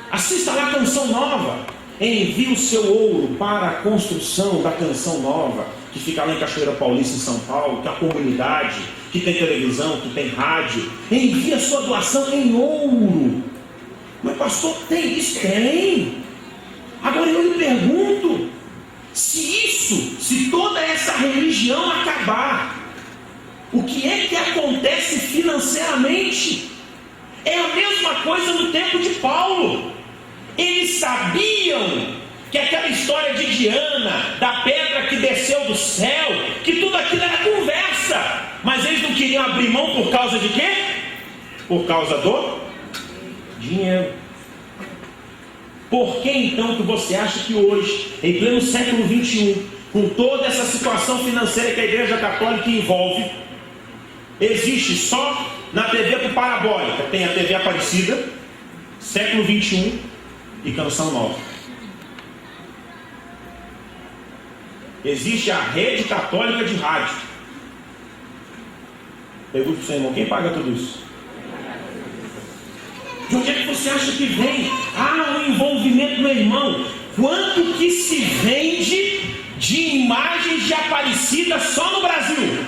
Assista lá a Canção Nova. Envie o seu ouro para a construção da Canção Nova, que fica lá em Cachoeira Paulista, em São Paulo, que é a comunidade, que tem televisão, que tem rádio. Envie a sua doação em ouro Mas pastor, tem isso? Tem. Agora eu lhe pergunto, se toda essa religião acabar, o que é que acontece financeiramente? É a mesma coisa no tempo de Paulo. Eles sabiam que aquela história de Diana, da pedra que desceu do céu, que tudo aquilo era conversa, mas eles não queriam abrir mão por causa de quê? Por causa do dinheiro. Por que então que você acha que hoje, em pleno século 21, com toda essa situação financeira que a Igreja Católica envolve, existe só na TV por parabólica, tem a TV Aparecida, século 21 e Canção Nova. Existe a Rede Católica de Rádio. Pergunta para o seu irmão, quem paga tudo isso? De onde é que você acha que vem? O envolvimento, meu irmão. Quanto que se vende de imagens de Aparecida só no Brasil?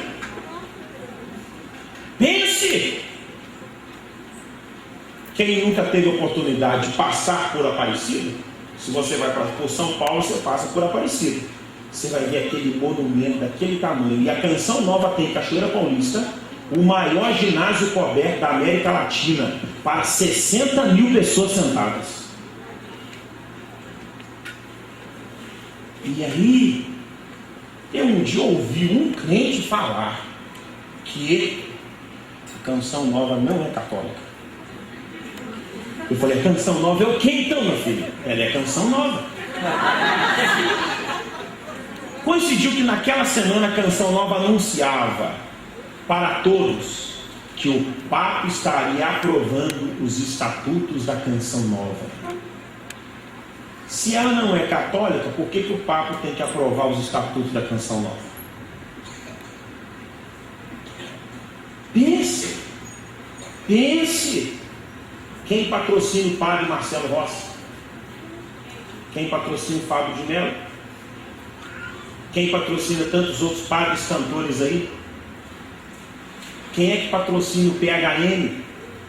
Pense. Quem nunca teve oportunidade de passar por Aparecida, se você vai por São Paulo, você passa por Aparecida. Você vai ver aquele monumento daquele tamanho. E a Canção Nova tem Cachoeira Paulista, o maior ginásio coberto da América Latina, para 60 mil pessoas sentadas. E aí, eu um dia ouvi um crente falar que a Canção Nova não é católica. Eu falei, a Canção Nova é o que então, meu filho? Ela é Canção Nova. Coincidiu que naquela semana a Canção Nova anunciava para todos que o Papa estaria aprovando os estatutos da Canção Nova. Se ela não é católica, por que o Papa tem que aprovar os estatutos da Canção Nova? Pense. Quem patrocina o padre Marcelo Rossi? Quem patrocina o Fábio de Mello? Quem patrocina tantos outros padres cantores aí? Quem é que patrocina o PHN?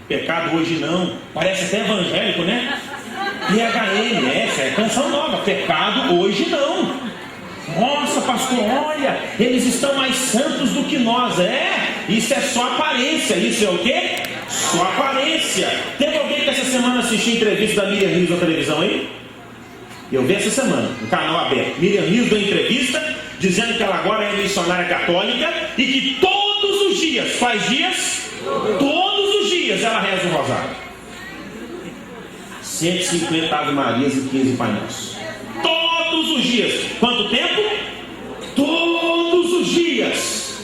Pecado Hoje Não. Parece até evangélico, né? PHN, essa é Canção Nova. Pecado Hoje Não. Nossa, pastor, olha, eles estão mais santos do que nós. Isso é só aparência. Isso é o quê? Só aparência. Teve alguém que essa semana assistiu a entrevista da Miriam Rios na televisão aí? Eu vi essa semana, no canal aberto. Miriam Rios deu entrevista dizendo que ela agora é missionária católica e que todos os dias, quais dias? Todos os dias ela reza o rosário. 150 Ave Marias e 15 Pai Nosso. Todos os dias. Quanto tempo? Todos os dias.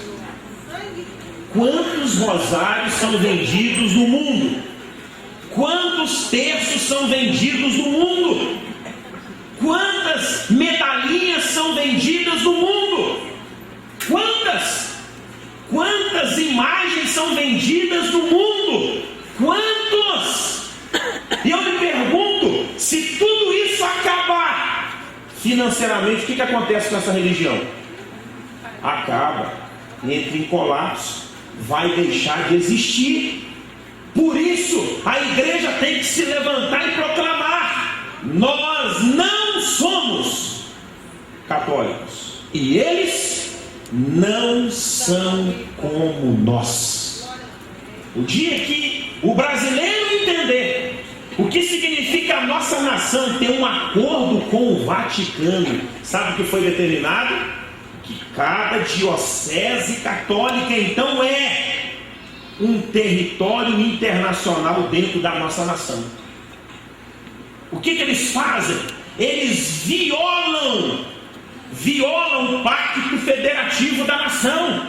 Quantos rosários são vendidos no mundo? Quantos terços são vendidos no mundo? Quantas medalhinhas são vendidas no mundo? Quantas imagens são vendidas no mundo? Quantos? E eu me pergunto, se tudo isso acabar financeiramente, o que acontece com essa religião? Acaba, entra em colapso, vai deixar de existir. Por isso, a igreja tem que se levantar e proclamar: nós não somos católicos e eles não são como nós. O dia que o brasileiro entender o que significa a nossa nação ter um acordo com o Vaticano, sabe o que foi determinado? Que cada diocese católica então é um território internacional dentro da nossa nação. O que eles fazem? Eles violam o pacto federativo da nação,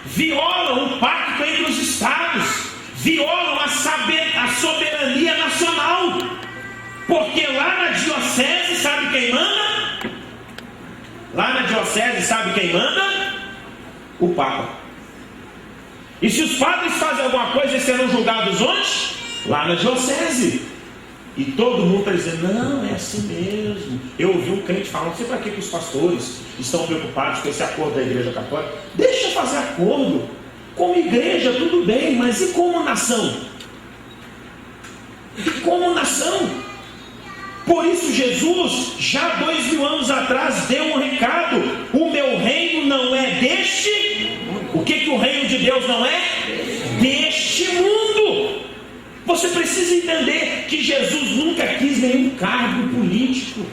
violam o pacto entre os estados, violam a soberania nacional, porque lá na diocese, sabe quem manda? Lá na diocese, sabe quem manda? O Papa. E se os padres fazem alguma coisa, eles serão julgados onde? Lá na diocese. E todo mundo está dizendo, não, é assim mesmo. Eu ouvi um crente falando, não sei para que os pastores estão preocupados com esse acordo da Igreja Católica. Deixa fazer acordo. Como igreja, tudo bem, mas e como nação? E como nação. Por isso Jesus, já 2000 anos atrás, deu um recado: o meu reino não é deste. O que o reino de Deus não é? Deste mundo. Você precisa entender que Jesus nunca quis nenhum cargo político.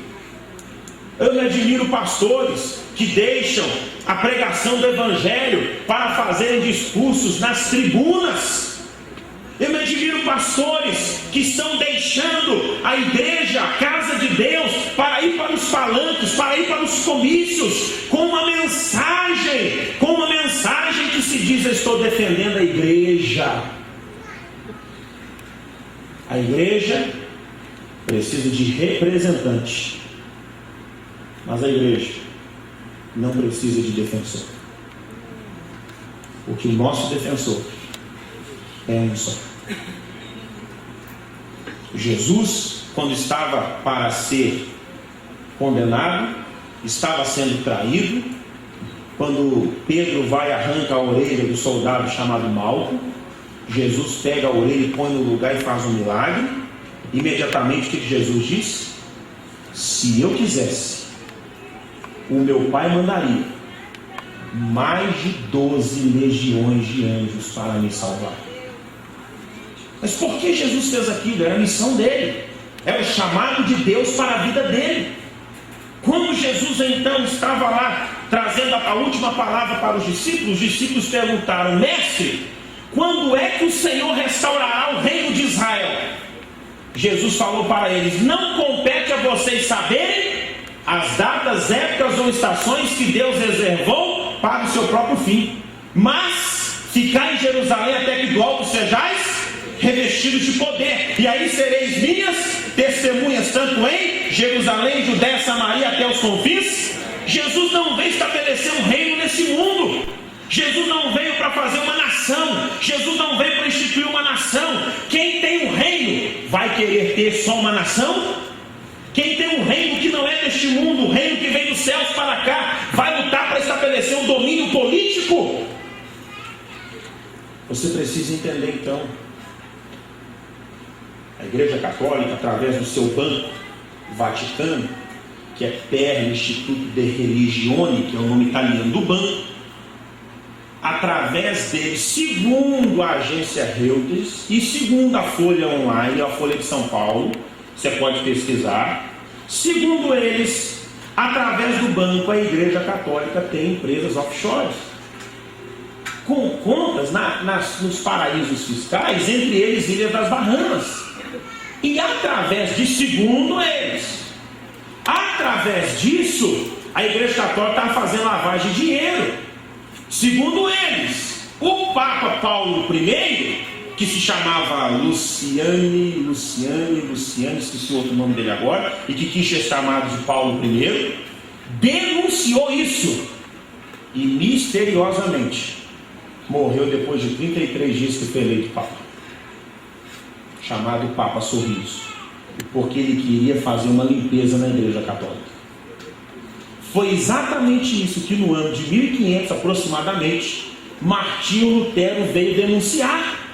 Eu me admiro pastores que deixam a pregação do Evangelho para fazerem discursos nas tribunas. Eu me admiro pastores que estão deixando a igreja, a casa de Deus, para ir para os palanques, para ir para os comícios, com uma mensagem que se diz: eu estou defendendo a igreja. A igreja precisa de representante, mas a igreja não precisa de defensor, porque o nosso defensor é um só. Jesus, quando estava para ser condenado, estava sendo traído. Quando Pedro vai e arranca a orelha do soldado chamado Malco, Jesus pega a orelha e põe no lugar e faz um milagre. Imediatamente o que Jesus disse? Se eu quisesse, o meu Pai mandaria mais de 12 legiões de anjos para me salvar. Mas por que Jesus fez aquilo? Era a missão dele, era o chamado de Deus para a vida dele. Quando Jesus então estava lá trazendo a última palavra para os discípulos perguntaram: mestre, quando é que o Senhor restaurará o reino de Israel? Jesus falou para eles: não compete a vocês saberem as datas, épocas ou estações que Deus reservou para o seu próprio fim, mas ficar em Jerusalém até que do alto sejais revestidos de poder, e aí sereis minhas testemunhas, tanto em Jerusalém, Judéia, Samaria, até os confins. Jesus não veio estabelecer um reino nesse mundo. Jesus não veio para fazer uma nação. Jesus não veio para instituir uma nação. Quem tem um reino vai querer ter só uma nação? Quem tem um reino que não é deste mundo, o reino que vem dos céus para cá, vai lutar para estabelecer um domínio político? Você precisa entender então. A Igreja Católica, através do seu banco Vaticano, que é per Instituto de Religione, que é o nome italiano do banco, através dele, segundo a agência Reuters e segundo a Folha Online, a Folha de São Paulo, você pode pesquisar, segundo eles, através do banco, a Igreja Católica tem empresas offshore, com contas nos paraísos fiscais, entre eles Ilha das Bahamas. E através de, segundo eles, através disso, a Igreja Católica está fazendo lavagem de dinheiro. Segundo eles, o Papa Paulo I, que se chamava Luciane, esqueci o outro nome dele agora, e que quis ser chamado de Paulo I, denunciou isso e misteriosamente morreu depois de 33 dias que foi eleito Papa, chamado Papa Sorriso, porque ele queria fazer uma limpeza na Igreja Católica. Foi exatamente isso que no ano de 1500 aproximadamente, Martinho Lutero veio denunciar.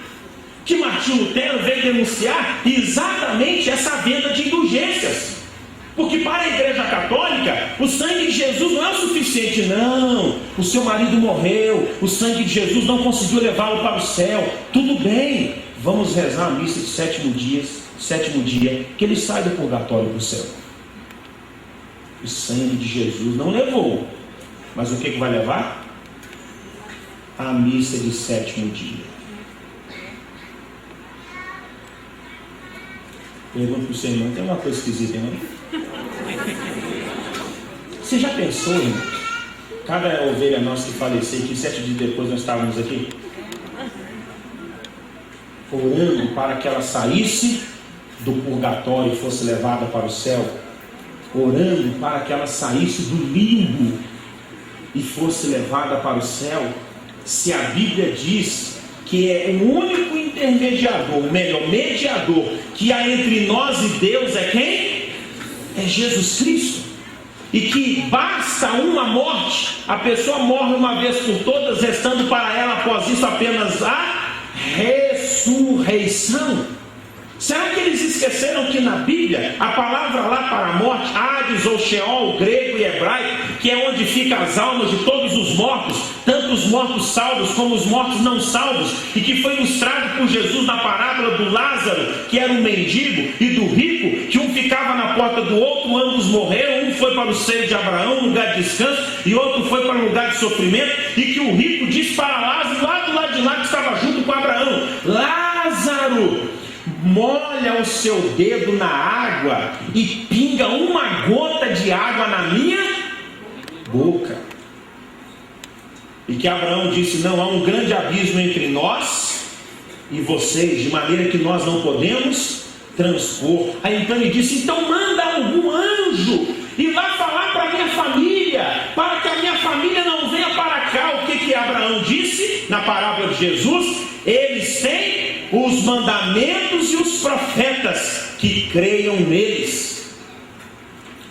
Que Martinho Lutero veio denunciar exatamente essa venda de indulgências. Porque para a Igreja Católica, o sangue de Jesus não é o suficiente. Não, o seu marido morreu, o sangue de Jesus não conseguiu levá-lo para o céu. Tudo bem, vamos rezar a missa de sétimo dia, que ele sai do purgatório para o céu. O sangue de Jesus não levou, mas o que vai levar? A missa de sétimo dia. Pergunto para o seu irmão: tem uma coisa esquisita, não? Você já pensou, irmão? Cada ovelha nossa que faleceu, que 7 dias depois nós estávamos aqui orando para que ela saísse do purgatório e fosse levada para o céu, orando para que ela saísse do limbo e fosse levada para o céu. Se a Bíblia diz que é o único intermediador, o melhor mediador que há entre nós e Deus, é quem? É Jesus Cristo. E que basta uma morte, a pessoa morre uma vez por todas, restando para ela após isso apenas a ressurreição. Será que eles esqueceram que na Bíblia a palavra lá para a morte, Hades ou Sheol, grego e hebraico, que é onde ficam as almas de todos os mortos, tanto os mortos salvos como os mortos não salvos, e que foi ilustrado por Jesus na parábola do Lázaro, que era um mendigo, e do rico, que um ficava na porta do outro, ambos morreram, um foi para o seio de Abraão, lugar de descanso, e outro foi para o lugar de sofrimento, e que o rico disse para Lázaro, lá do lado de lá que estava junto com Abraão: Lázaro, molha o seu dedo na água e pinga uma gota de água na minha boca. E que Abraão disse: não, há um grande abismo entre nós e vocês, de maneira que nós não podemos transpor. Aí então ele disse: então manda algum anjo ir lá falar para a minha família, para que a minha família não venha para cá. O que Abraão disse na parábola de Jesus? Eles têm os mandamentos e os profetas, que creiam neles.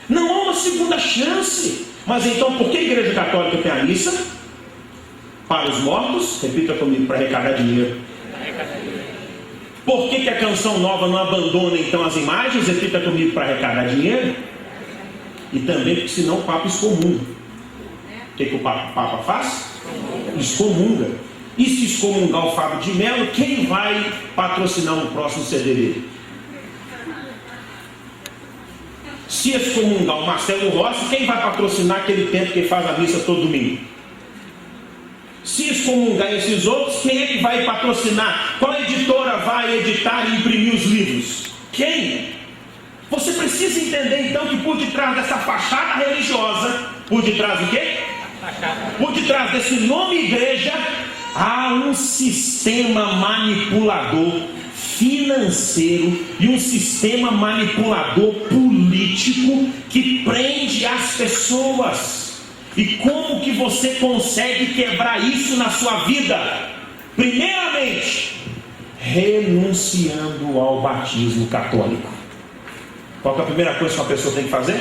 Não há uma segunda chance. Mas então, por que a Igreja Católica tem a missa? Para os mortos, repita comigo, para arrecadar dinheiro. Por que a Canção Nova não abandona então as imagens? Repita comigo, para arrecadar dinheiro. E também porque senão o Papa excomunga. O que o Papa faz? Excomunga. E se excomungar o Fábio de Mello, quem vai patrocinar o próximo CD dele? Se excomungar o Marcelo Rossi, quem vai patrocinar aquele tempo que faz a missa todo domingo? Se excomungar esses outros, quem é que vai patrocinar? Qual editora vai editar e imprimir os livros? Quem? Você precisa entender então que por detrás dessa fachada religiosa, por detrás do quê? Por detrás desse nome igreja, há um sistema manipulador financeiro e um sistema manipulador político que prende as pessoas. E como que você consegue quebrar isso na sua vida? Primeiramente, renunciando ao batismo católico. Qual que é a primeira coisa que a pessoa tem que fazer?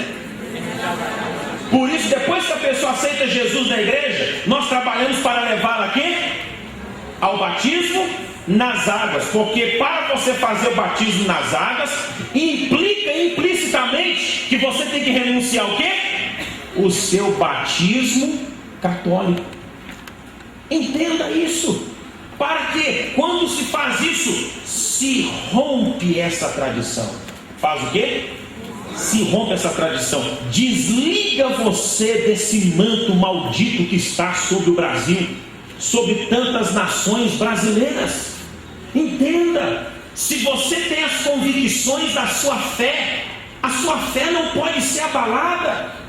Por isso, depois que a pessoa aceita Jesus na igreja, nós trabalhamos para levá-la aqui ao batismo nas águas, porque para você fazer o batismo nas águas, implica implicitamente que você tem que renunciar ao quê? O seu batismo católico. Entenda isso. Para que, quando se faz isso, se rompe essa tradição. Faz o quê? Se rompe essa tradição. Desliga você desse manto maldito que está sobre o Brasil, sobre tantas nações brasileiras. Entenda, se você tem as convicções da sua fé, a sua fé não pode ser abalada.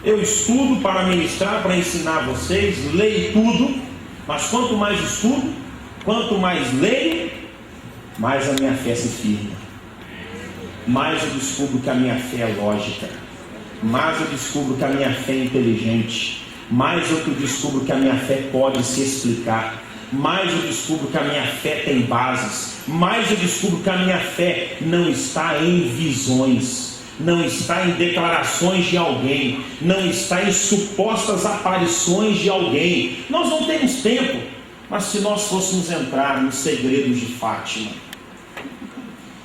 Eu estudo para ministrar, para ensinar vocês, leio tudo, mas quanto mais estudo, quanto mais leio, mais a minha fé se firma, mais eu descubro que a minha fé é lógica, mais eu descubro que a minha fé é inteligente, mais eu descubro que a minha fé pode se explicar, mais eu descubro que a minha fé tem bases, mais eu descubro que a minha fé não está em visões, não está em declarações de alguém, não está em supostas aparições de alguém. Nós não temos tempo, mas se nós fôssemos entrar nos segredos de Fátima,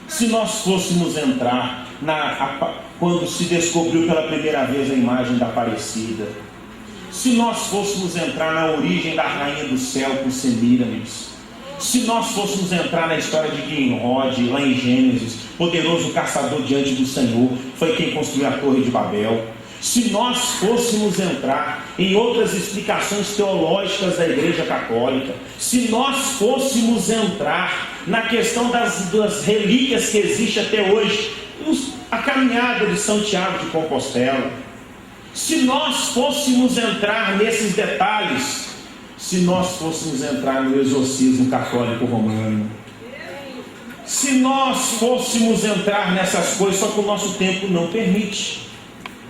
se nós fôssemos entrar quando se descobriu pela primeira vez a imagem da Aparecida, se nós fôssemos entrar na origem da Rainha do Céu por Semíramis, se nós fôssemos entrar na história de Nimrod, lá em Gênesis, poderoso caçador diante do Senhor, foi quem construiu a Torre de Babel, se nós fôssemos entrar em outras explicações teológicas da Igreja Católica, se nós fôssemos entrar na questão das relíquias que existe até hoje, a caminhada de São Tiago de Compostela, se nós fôssemos entrar nesses detalhes, se nós fôssemos entrar no exorcismo católico romano, se nós fôssemos entrar nessas coisas, só que o nosso tempo não permite.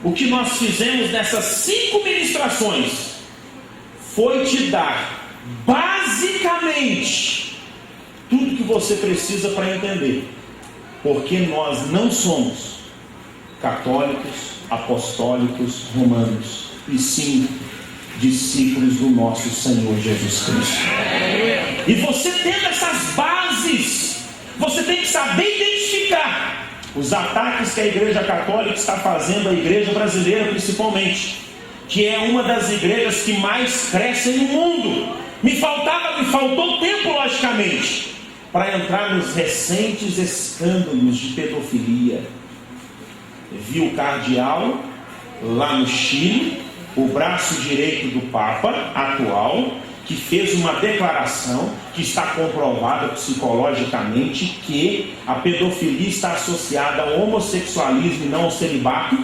O que nós fizemos nessas 5 ministrações foi te dar basicamente tudo que você precisa para entender, porque nós não somos católicos, apostólicos, romanos, e sim discípulos do nosso Senhor Jesus Cristo. E você tendo essas bases, você tem que saber identificar os ataques que a Igreja Católica está fazendo, a Igreja Brasileira principalmente, que é uma das igrejas que mais crescem no mundo. Me faltou tempo, logicamente, para entrar nos recentes escândalos de pedofilia. Vi o cardeal lá no Chile, o braço direito do Papa atual, que fez uma declaração que está comprovada psicologicamente que a pedofilia está associada ao homossexualismo e não ao celibato,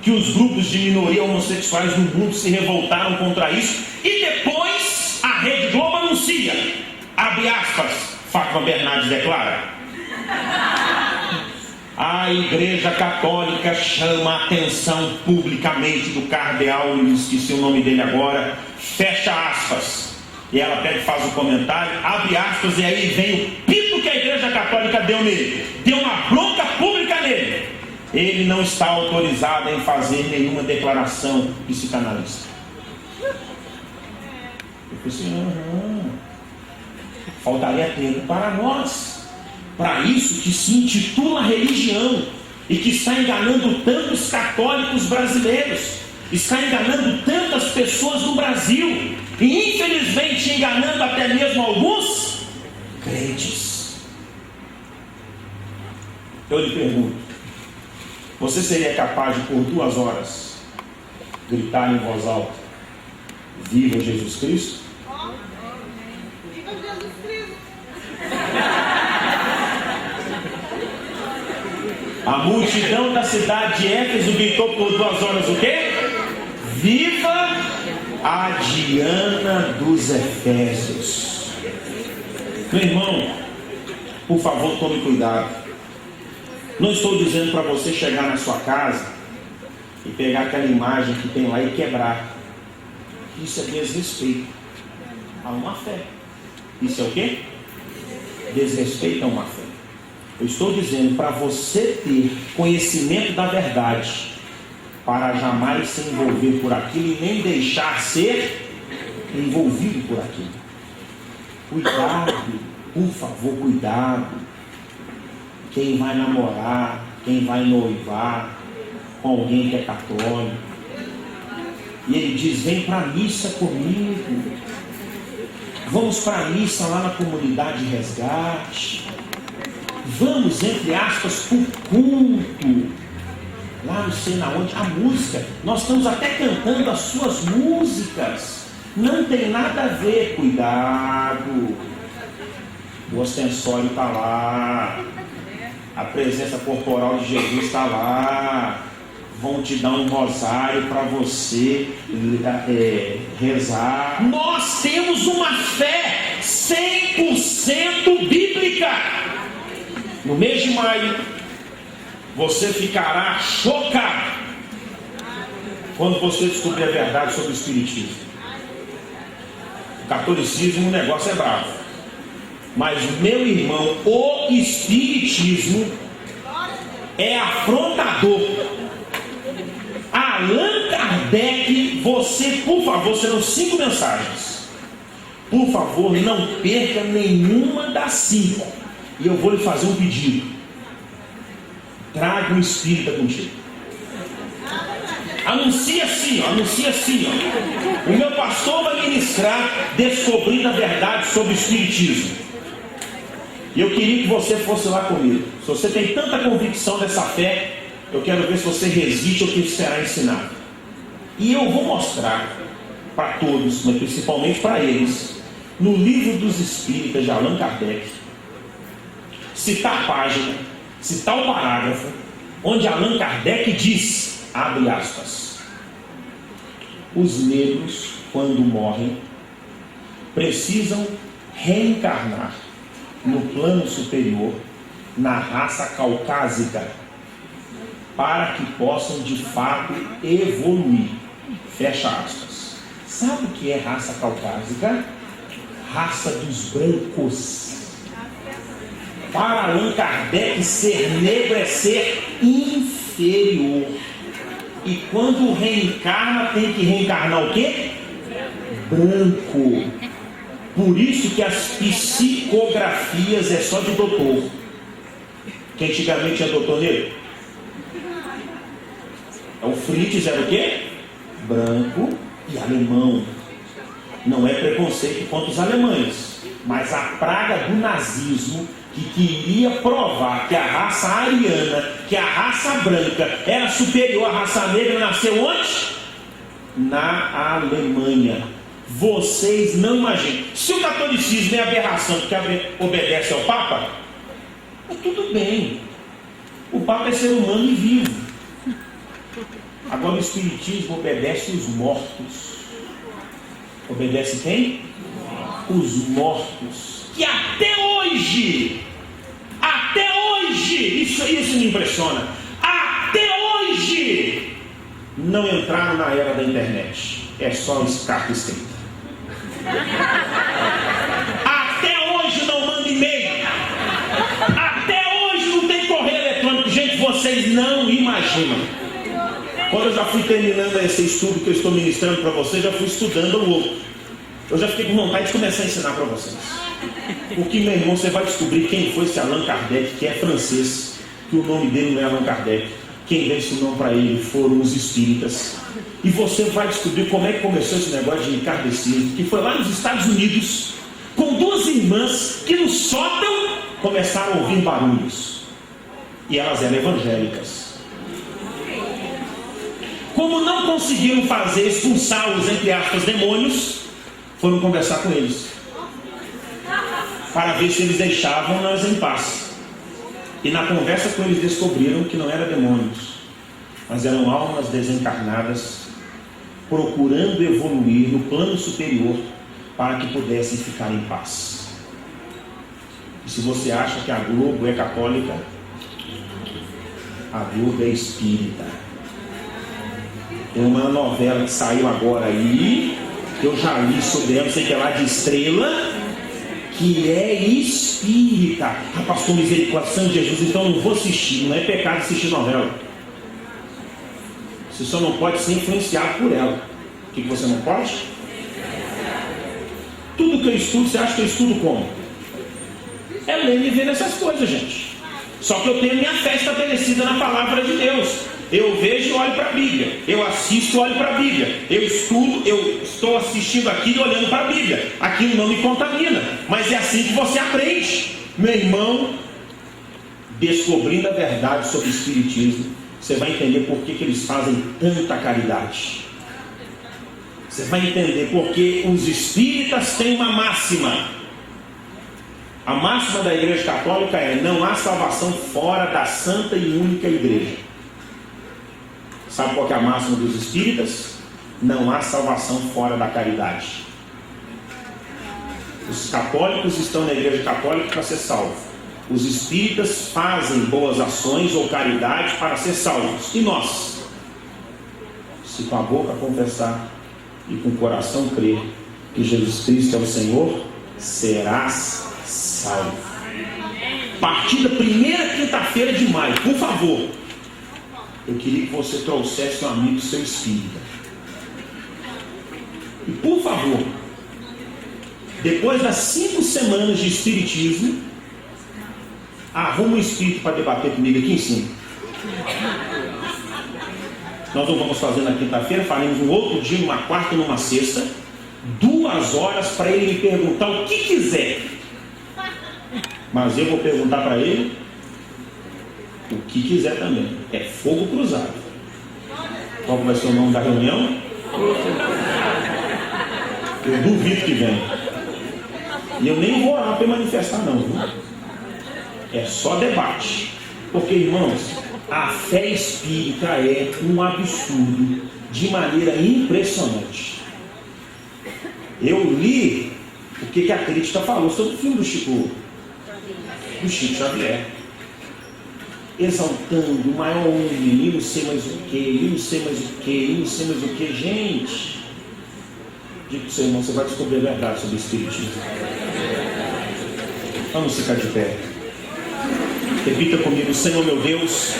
que os grupos de minoria homossexuais no mundo se revoltaram contra isso, e depois a Rede Globo anuncia, abre aspas, Fátima Bernardes declara: a Igreja Católica chama a atenção publicamente do cardeal, eu esqueci o nome dele agora, fecha aspas. E ela pega e faz o comentário, abre aspas, e aí vem o pito que a Igreja Católica deu nele. Deu uma bronca pública nele. Ele não está autorizado em fazer nenhuma declaração psicanalista. Eu falei assim, faltaria tempo para nós. Para isso que se intitula religião e que está enganando tantos católicos brasileiros, está enganando tantas pessoas no Brasil e infelizmente enganando até mesmo alguns crentes. Eu lhe pergunto, você seria capaz de por 2 horas gritar em voz alta: viva Jesus Cristo? Viva Jesus Cristo! A multidão da cidade de Éfeso gritou por 2 horas o quê? Viva a Diana dos Efésios. Meu irmão, por favor, tome cuidado. Não estou dizendo para você chegar na sua casa e pegar aquela imagem que tem lá e quebrar. Isso é desrespeito a uma fé. Isso é o quê? Desrespeito a uma fé. Eu estou dizendo para você ter conhecimento da verdade, para jamais se envolver por aquilo e nem deixar ser envolvido por aquilo. Cuidado, por favor, cuidado. Quem vai namorar, quem vai noivar com alguém que é católico, e ele diz: vem para a missa comigo, vamos para a missa lá na comunidade Resgate, vamos, entre aspas, para o culto, lá não sei na onde, a música, nós estamos até cantando as suas músicas, não tem nada a ver. Cuidado, o ostensório está lá, a presença corporal de Jesus está lá, vão te dar um rosário para você rezar. Nós temos uma fé 100% bíblica. No mês de maio, você ficará chocado quando você descobrir a verdade sobre o Espiritismo. O catolicismo, o negócio é bravo. Mas, meu irmão, o Espiritismo é afrontador. Allan Kardec, você, por favor, serão 5 mensagens. Por favor, não perca nenhuma das 5. E eu vou lhe fazer um pedido: traga um espírita contigo. Anuncia assim, ó. O meu pastor vai ministrar descobrindo a verdade sobre o Espiritismo. E eu queria que você fosse lá comigo. Se você tem tanta convicção dessa fé, eu quero ver se você resiste ao que será ensinado. E eu vou mostrar para todos, mas principalmente para eles, no Livro dos Espíritas de Allan Kardec, citar a página, citar o parágrafo, onde Allan Kardec diz, abre aspas: os negros, quando morrem, precisam reencarnar no plano superior, na raça caucásica, para que possam de fato evoluir. Fecha aspas. Sabe o que é raça caucásica? Raça dos brancos. Para Allan Kardec, ser negro é ser inferior. e quando reencarna tem que reencarnar o quê? Branco. Por isso que as psicografias é só de doutor. Que antigamente tinha doutor negro. O Fritz era o quê? Branco e alemão. Não é preconceito contra os alemães, mas a praga do nazismo, que queria provar que a raça ariana, que a raça branca era superior à raça negra, nasceu onde? Na Alemanha. Vocês não imaginam. Se o catolicismo é aberração porque obedece ao Papa, tudo bem. O Papa é ser humano e vivo. Agora o Espiritismo obedece os mortos. Obedece quem? Os mortos. Que até hoje, isso me impressiona, até hoje, não entraram na era da internet. É só carta escrita. Até hoje não manda e-mail. Até hoje não tem correio eletrônico. Gente, vocês não imaginam. Quando eu já fui terminando esse estudo que eu estou ministrando para vocês, já fui estudando o outro. Eu já fiquei com vontade de começar a ensinar para vocês. Porque, meu irmão, você vai descobrir quem foi esse Allan Kardec, que é francês, que o nome dele não é Allan Kardec. Quem deu esse nome para ele foram os espíritas. E você vai descobrir como é que começou esse negócio de enkardecismo, que foi lá nos Estados Unidos, com duas irmãs que no sótão começaram a ouvir barulhos. E elas eram evangélicas. Como não conseguiram expulsar os, entre aspas, demônios, foram conversar com eles, para ver se eles deixavam nós em paz. E na conversa com eles descobriram que não eram demônios, mas eram almas desencarnadas, procurando evoluir no plano superior, para que pudessem ficar em paz. E se você acha que a Globo é católica, a Globo é espírita. Tem uma novela que saiu agora aí, que eu já li sobre ela, não sei que é lá, de Estrela, que é espírita. Ah, pastor, misericórdia, Santo Jesus, então não vou assistir. Não é pecado assistir novela. Você só não pode ser influenciado por ela. O que você não pode? Tudo que eu estudo, você acha que eu estudo como? É lendo e vendo essas coisas, gente. Só que eu tenho minha fé estabelecida na palavra de Deus. Eu vejo e olho para a Bíblia. Eu assisto e olho para a Bíblia. Eu estudo, eu estou assistindo aquilo e olhando para a Bíblia. Aquilo não me contamina. Mas é assim que você aprende. Meu irmão, descobrindo a verdade sobre o Espiritismo, você vai entender por que eles fazem tanta caridade. Você vai entender porque os espíritas têm uma máxima. A máxima da Igreja Católica é: não há salvação fora da santa e única Igreja. Sabe qual que é a máxima dos espíritas? Não há salvação fora da caridade. Os católicos estão na Igreja Católica para ser salvos. Os espíritas fazem boas ações ou caridade para ser salvos. E nós? Se com a boca confessar e com o coração crer que Jesus Cristo é o Senhor, serás salvo. A partir da primeira quinta-feira de maio, por favor, eu queria que você trouxesse um amigo seu espírita. E por favor, depois das 5 semanas de espiritismo, arruma um espírito para debater comigo aqui em cima. Nós não vamos fazer na quinta-feira, faremos um outro dia, numa quarta e numa sexta, 2 horas para ele me perguntar o que quiser. Mas eu vou perguntar para ele o que quiser também. É fogo cruzado. Qual vai ser o nome da reunião? Eu duvido que venha. E eu nem vou orar para manifestar não, viu? É só debate. Porque, irmãos, a fé espírita é um absurdo de maneira impressionante. Eu li o que a crítica falou sobre o filme do Chico Xavier, exaltando o maior homem, e não sei mais o que, e não sei mais o que, e não sei mais o que. Gente, diga para o seu irmão, você vai descobrir a verdade sobre o Espiritismo. Vamos ficar de pé. Repita comigo: Senhor meu Deus,